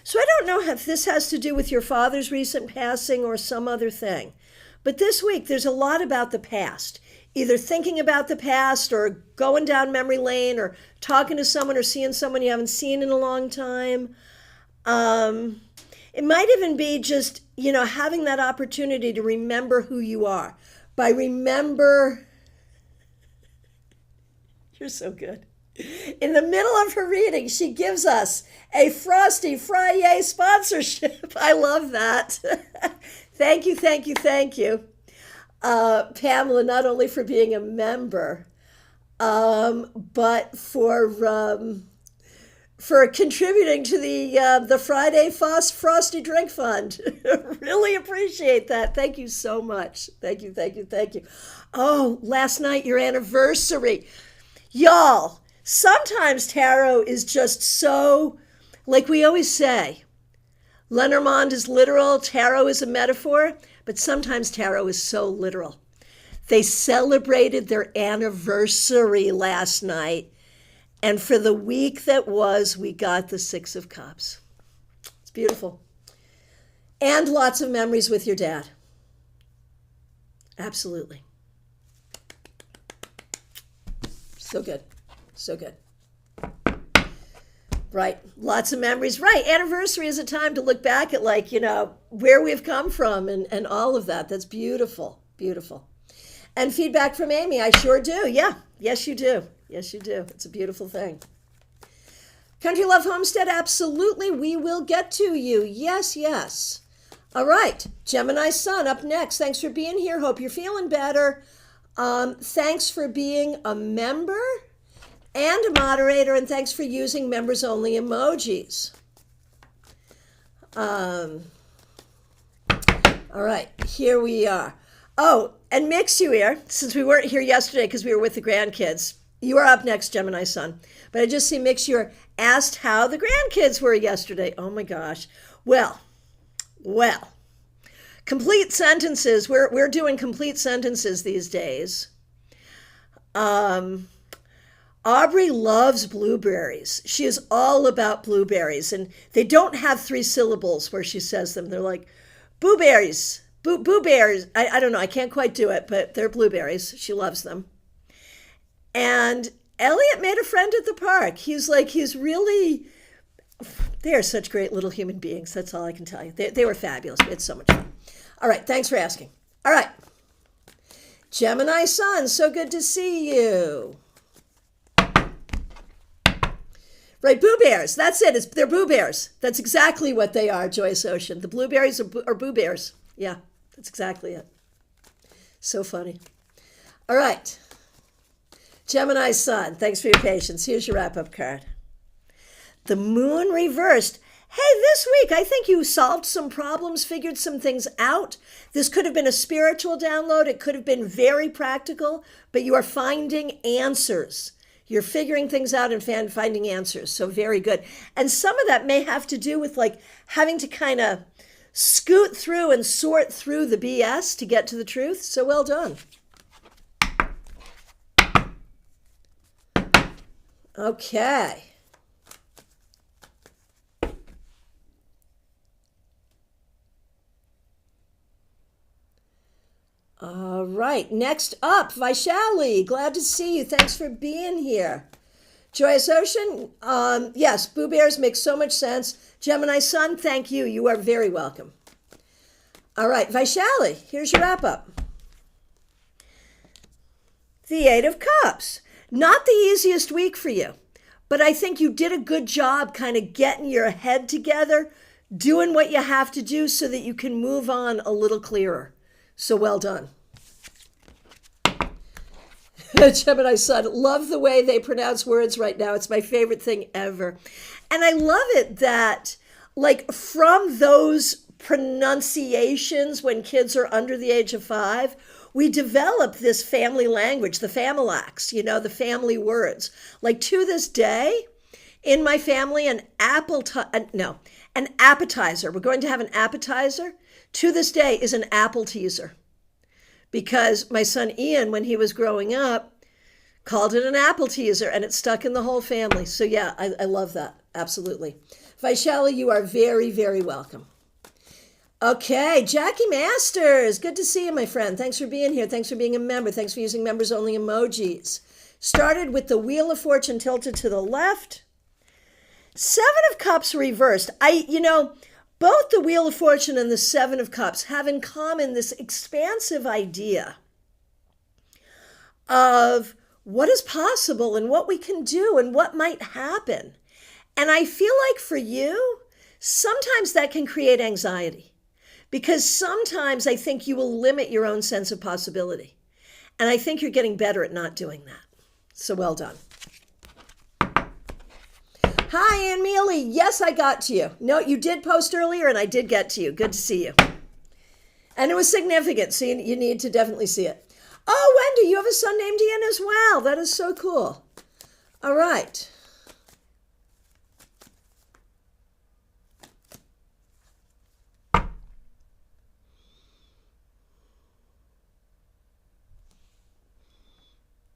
So I don't know if this has to do with your father's recent passing or some other thing. But this week, there's a lot about the past. Either thinking about the past or going down memory lane or talking to someone or seeing someone you haven't seen in a long time. It might even be just, having that opportunity to remember who you are. By remember, you're so good. In the middle of her reading, she gives us a Frosty Friday sponsorship. I love that. Thank you, thank you, thank you. Pamela, not only for being a member, but for contributing to the Friday Frosty Drink Fund. Really appreciate that. Thank you so much. Thank you, thank you, thank you. Oh, last night, your anniversary. Y'all, sometimes tarot is just so, like we always say, Lenormand is literal, tarot is a metaphor, but sometimes tarot is so literal. They celebrated their anniversary last night. And for the week that was, we got the Six of Cups. It's beautiful. And lots of memories with your dad. Absolutely. So good. So good. Right. Lots of memories. Right. Anniversary is a time to look back at where we've come from and all of that. That's beautiful. Beautiful. And feedback from Amy. I sure do. Yeah. Yes, you do. Yes, you do. It's a beautiful thing. Country Love Homestead, absolutely. We will get to you. Yes, yes. All right. Gemini Sun up next. Thanks for being here. Hope you're feeling better. Thanks for being a member and a moderator, and thanks for using members only emojis. All right. Here we are. Oh, and Mix, you here, since we weren't here yesterday because we were with the grandkids. You are up next, Gemini Sun. But I just see Mix, you asked how the grandkids were yesterday. Oh my gosh. Well. Complete sentences. We're doing complete sentences these days. Aubrey loves blueberries. She is all about blueberries. And they don't have 3 syllables where she says them. They're like, blueberries. Blueberries. I don't know. I can't quite do it, but they're blueberries. She loves them. And Elliot made a friend at the park. They are such great little human beings. That's all I can tell you. They were fabulous. We had so much fun. All right. Thanks for asking. All right. Gemini Sun, so good to see you. Right, Boo Bears. That's it. They're Boo Bears. That's exactly what they are, Joyce Ocean. The blueberries are Boo Bears. Yeah, that's exactly it. So funny. All right. Gemini Sun, thanks for your patience. Here's your wrap-up card. The Moon reversed. Hey, this week, I think you solved some problems, figured some things out. This could have been a spiritual download. It could have been very practical, but you are finding answers. You're figuring things out and finding answers. So very good. And some of that may have to do with having to kind of scoot through and sort through the BS to get to the truth. So well done. Okay. All right. Next up, Vaishali. Glad to see you. Thanks for being here. Joyous Ocean. Yes, Boo Bears makes so much sense. Gemini Sun, thank you. You are very welcome. All right, Vaishali, here's your wrap up. The Eight of Cups. Not the easiest week for you, but I think you did a good job kind of getting your head together, doing what you have to do so that you can move on a little clearer. So well done. Gemini Sun, love the way they pronounce words right now. It's my favorite thing ever. And I love it that, like, from those pronunciations when kids are under the age of 5, we develop this family language, the Familax, the family words. Like, to this day, in my family, an appetizer. We're going to have an appetizer. To this day is an apple teaser. Because my son Ian, when he was growing up, called it an apple teaser, and it stuck in the whole family. So yeah, I love that. Absolutely. Vaishali, you are very, very welcome. Okay, Jackie Masters. Good to see you, my friend. Thanks for being here. Thanks for being a member. Thanks for using members-only emojis. Started with the Wheel of Fortune tilted to the left. 7 of Cups reversed. Both the Wheel of Fortune and the 7 of Cups have in common this expansive idea of what is possible and what we can do and what might happen. And I feel like for you, sometimes that can create anxiety because sometimes I think you will limit your own sense of possibility. And I think you're getting better at not doing that. So well done. Hi, Ann Mealy. Yes, I got to you. No, you did post earlier and I did get to you. Good to see you. And it was significant, so you need to definitely see it. Oh, Wendy, you have a son named Ian as well. That is so cool. All right.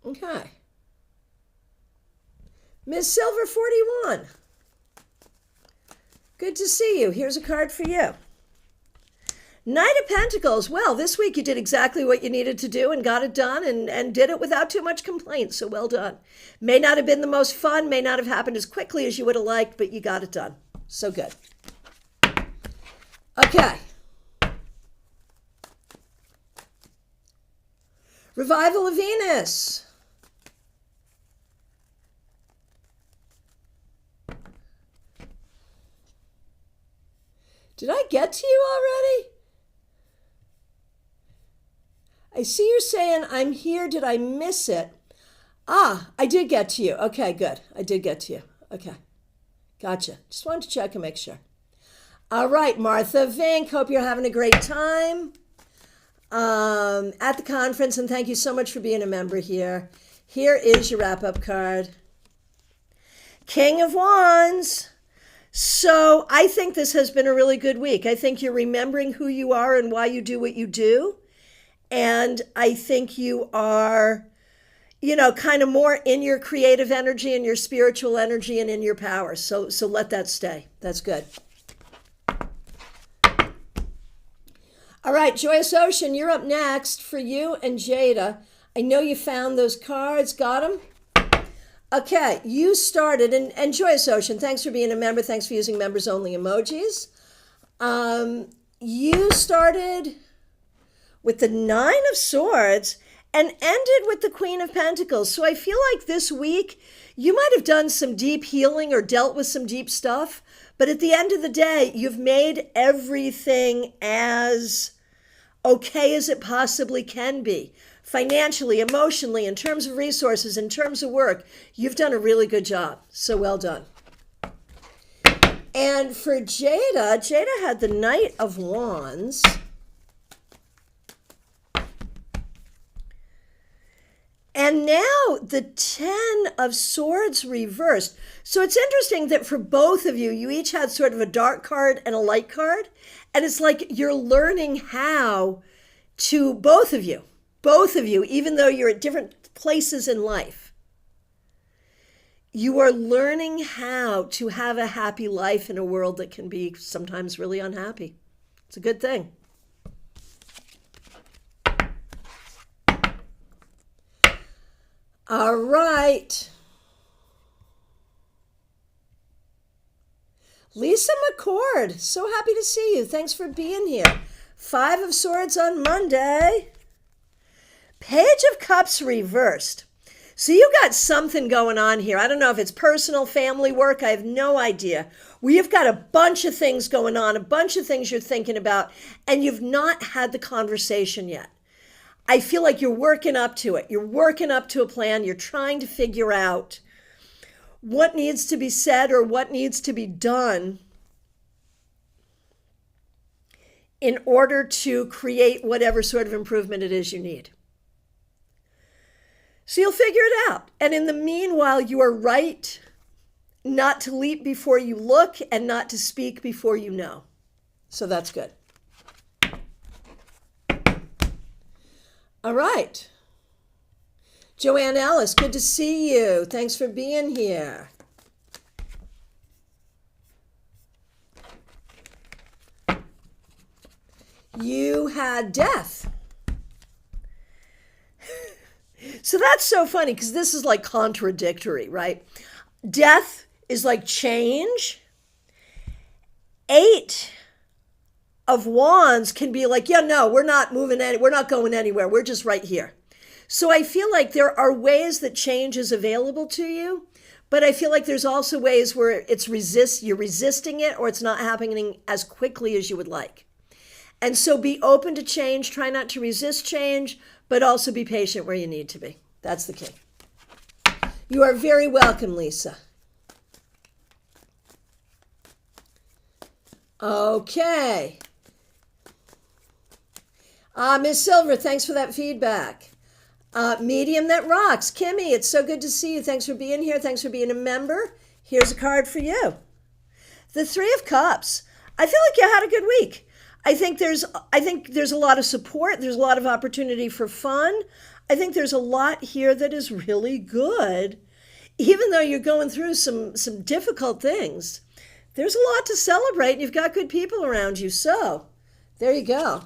Okay. Miss Silver 41. Good to see you. Here's a card for you. Knight of Pentacles. Well, this week you did exactly what you needed to do and got it done and did it without too much complaint. So well done. May not have been the most fun, may not have happened as quickly as you would have liked, but you got it done. So good. Okay. Revival of Venus. Did I get to you already? I see you're saying I'm here. Did I miss it? I did get to you. Okay, good. I did get to you. Okay. Gotcha. Just wanted to check and make sure. All right, Martha Vink. Hope you're having a great time at the conference, and thank you so much for being a member here. Here is your wrap-up card. King of Wands. So I think this has been a really good week. I think you're remembering who you are and why you do what you do. And I think you are, kind of more in your creative energy and your spiritual energy and in your power. So let that stay. That's good. All right, Joyous Ocean, you're up next for you and Jada. I know you found those cards. Got them? Okay, you started, and Joyous Ocean, thanks for being a member. Thanks for using members-only emojis. You started with the 9 of Swords and ended with the Queen of Pentacles. So I feel like this week you might have done some deep healing or dealt with some deep stuff, but at the end of the day, you've made everything as okay as it possibly can be. Financially, emotionally, in terms of resources, in terms of work, you've done a really good job. So well done. And for Jada had the Knight of Wands. And now the 10 of Swords reversed. So it's interesting that for both of you, you each had sort of a dark card and a light card. And it's like you're learning how to, both of you, even though you're at different places in life, you are learning how to have a happy life in a world that can be sometimes really unhappy. It's a good thing. All right. Lisa McCord, so happy to see you. Thanks for being here. 5 of Swords on Monday. Page of Cups reversed. So you got something going on here. I don't know if it's personal, family, work. I have no idea. Well, you've got a bunch of things going on, a bunch of things you're thinking about, and you've not had the conversation yet. I feel like you're working up to it. You're working up to a plan. You're trying to figure out what needs to be said or what needs to be done in order to create whatever sort of improvement it is you need. So you'll figure it out. And in the meanwhile, you are right not to leap before you look and not to speak before you know. So that's good. All right. Joanne Ellis, good to see you. Thanks for being here. You had death. So that's so funny because this is like contradictory, right? Death is like change. 8 of Wands can be like, yeah, no, we're not moving we're not going anywhere. We're just right here. So I feel like there are ways that change is available to you, but I feel like there's also ways where you're resisting it or it's not happening as quickly as you would like. And so be open to change, try not to resist change, but also be patient where you need to be. That's the key. You are very welcome, Lisa. Okay. Ms. Silver, thanks for that feedback. Medium that rocks. Kimmy, it's so good to see you. Thanks for being here. Thanks for being a member. Here's a card for you. The 3 of Cups. I feel like you had a good week. I think there's a lot of support. There's a lot of opportunity for fun. I think there's a lot here that is really good. Even though you're going through some difficult things, there's a lot to celebrate and you've got good people around you. So there you go.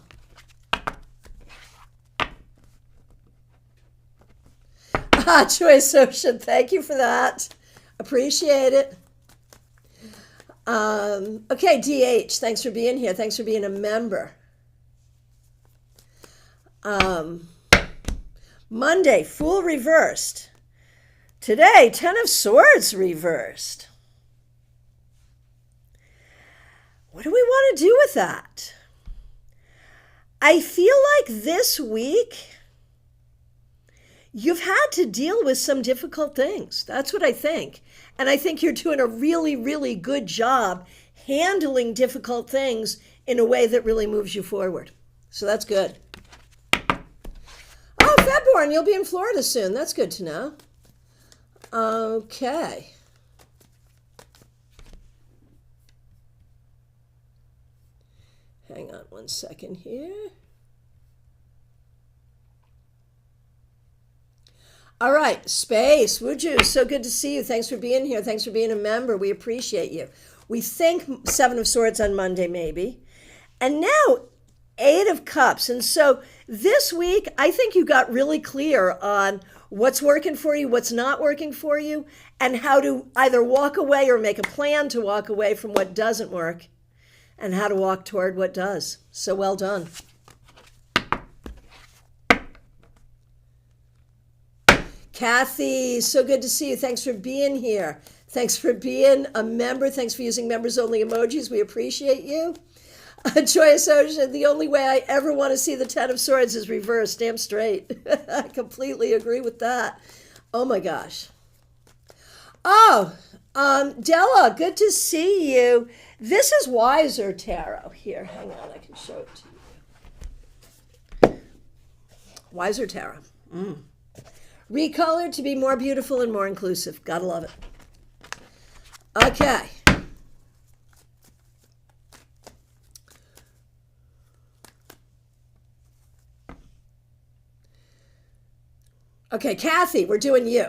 Choice Ocean, thank you for that. Appreciate it. Okay, DH, thanks for being here. Thanks for being a member. Monday, Fool reversed. Today, 10 of Swords reversed. What do we want to do with that? I feel like this week you've had to deal with some difficult things. That's what I think. And I think you're doing a really, really good job handling difficult things in a way that really moves you forward. So that's good. Oh, Febborn, you'll be in Florida soon. That's good to know. Okay. Hang on one second here. All right, Space, would you? So good to see you. Thanks for being here. Thanks for being a member. We appreciate you. We think 7 of Swords on Monday, maybe. And now 8 of Cups. And so this week, I think you got really clear on what's working for you, what's not working for you, and how to either walk away or make a plan to walk away from what doesn't work, and how to walk toward what does. So well done. Kathy, so good to see you. Thanks for being here. Thanks for being a member. Thanks for using members only emojis. We appreciate you. Joyous Ocean, the only way I ever want to see the 10 of Swords is reversed. Damn straight. I completely agree with that. Oh my gosh. Oh, Della, good to see you. This is Wiser Tarot. Here, hang on, I can show it to you. Wiser Tarot. Recolored to be more beautiful and more inclusive. Gotta love it. Okay. Okay, Kathy, we're doing you.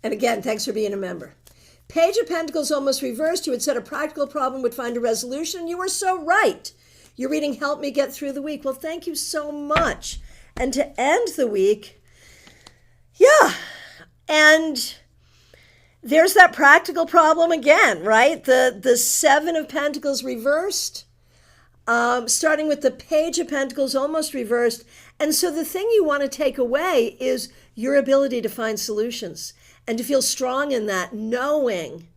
And again, thanks for being a member. Page of Pentacles almost reversed. You had said a practical problem would find a resolution. You were so right. Your reading helped me get through the week. Well, thank you so much. And to end the week, yeah, and there's that practical problem again, right? The 7 of Pentacles reversed, starting with the Page of Pentacles almost reversed. And so the thing you want to take away is your ability to find solutions and to feel strong in that, knowing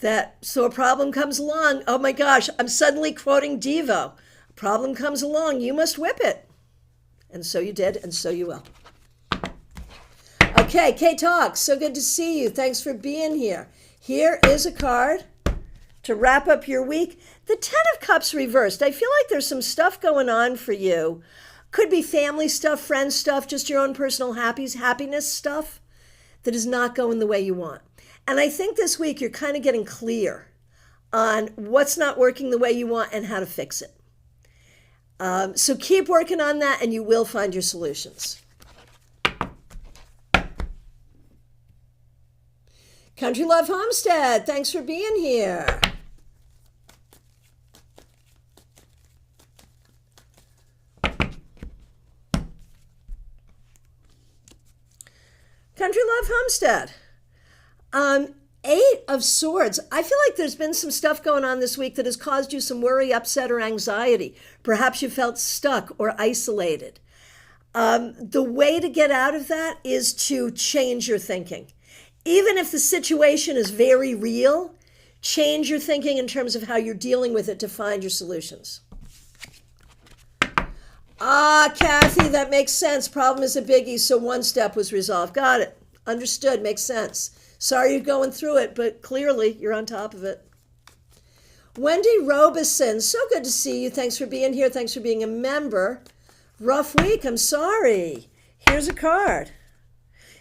that so a problem comes along. Oh my gosh, I'm suddenly quoting Devo. A problem comes along, you must whip it. And so you did, and so you will. Okay, K-Talk, so good to see you. Thanks for being here. Here is a card to wrap up your week. The Ten of Cups reversed. I feel like there's some stuff going on for you. Could be family stuff, friend stuff, just your own personal happiness stuff that is not going the way you want. And I think this week you're kind of getting clear on what's not working the way you want and how to fix it. So keep working on that and you will find your solutions. Country Love Homestead, thanks for being here. Country Love Homestead. 8 of Swords. I feel like there's been some stuff going on this week that has caused you some worry, upset, or anxiety. Perhaps you felt stuck or isolated. The way to get out of that is to change your thinking. Even if the situation is very real, change your thinking in terms of how you're dealing with it to find your solutions. Kathy, that makes sense. Problem is a biggie, so one step was resolved. Got it. Understood. Makes sense. Sorry you're going through it, but clearly you're on top of it. Wendy Robeson, so good to see you. Thanks for being here. Thanks for being a member. Rough week. I'm sorry. Here's a card.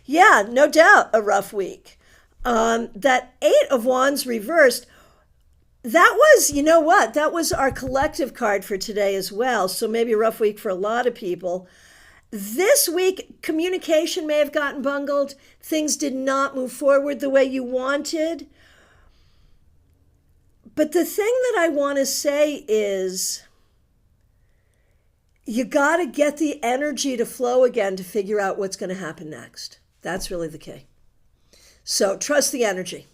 Yeah, no doubt a rough week. That 8 of Wands reversed, that was, you know what? That was our collective card for today as well. So maybe a rough week for a lot of people. This week, communication may have gotten bungled. Things did not move forward the way you wanted. But the thing that I want to say is you got to get the energy to flow again to figure out what's going to happen next. That's really the key. So trust the energy.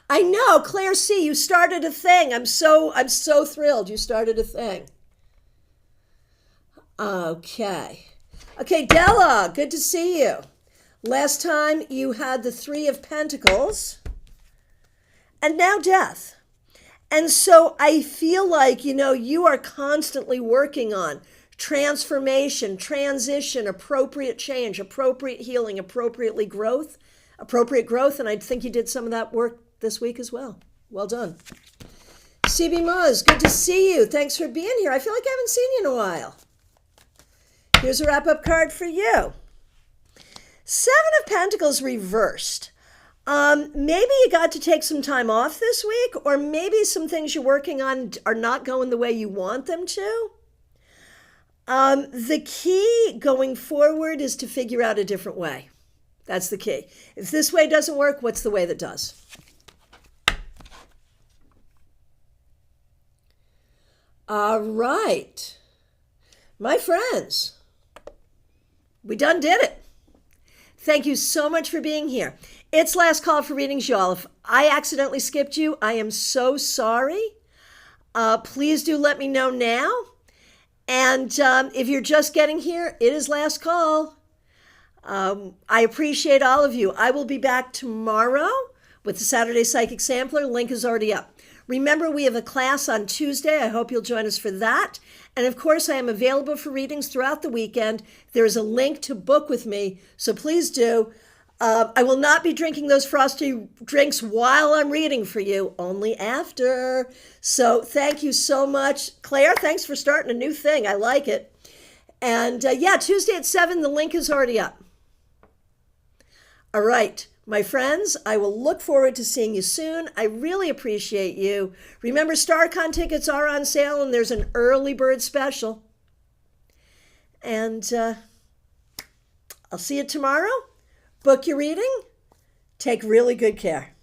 I know, Claire C., you started a thing. I'm so thrilled you started a thing. Okay, Della, good to see you. Last time you had the 3 of Pentacles and now Death. And so I feel like, you are constantly working on transformation, transition, appropriate change, appropriate healing, appropriate growth. And I think you did some of that work this week as well. Well done. CB Muzz, good to see you. Thanks for being here. I feel like I haven't seen you in a while. Here's a wrap-up card for you. 7 of Pentacles reversed. Maybe you got to take some time off this week, or maybe some things you're working on are not going the way you want them to. The key going forward is to figure out a different way. That's the key. If this way doesn't work, what's the way that does? All right, my friends, we done did it. Thank you so much for being here. It's last call for readings, y'all. If I accidentally skipped you, I am so sorry. Please do let me know now. And if you're just getting here, it is last call. I appreciate all of you. I will be back tomorrow with the Saturday Psychic Sampler. Link is already up. Remember, we have a class on Tuesday. I hope you'll join us for that. And of course, I am available for readings throughout the weekend. There is a link to book with me, so please do. I will not be drinking those frosty drinks while I'm reading for you, only after. So thank you so much. Claire, thanks for starting a new thing. I like it. And Tuesday at 7, the link is already up. All right. My friends, I will look forward to seeing you soon. I really appreciate you. Remember, StarCon tickets are on sale, and there's an early bird special. And I'll see you tomorrow. Book your reading. Take really good care.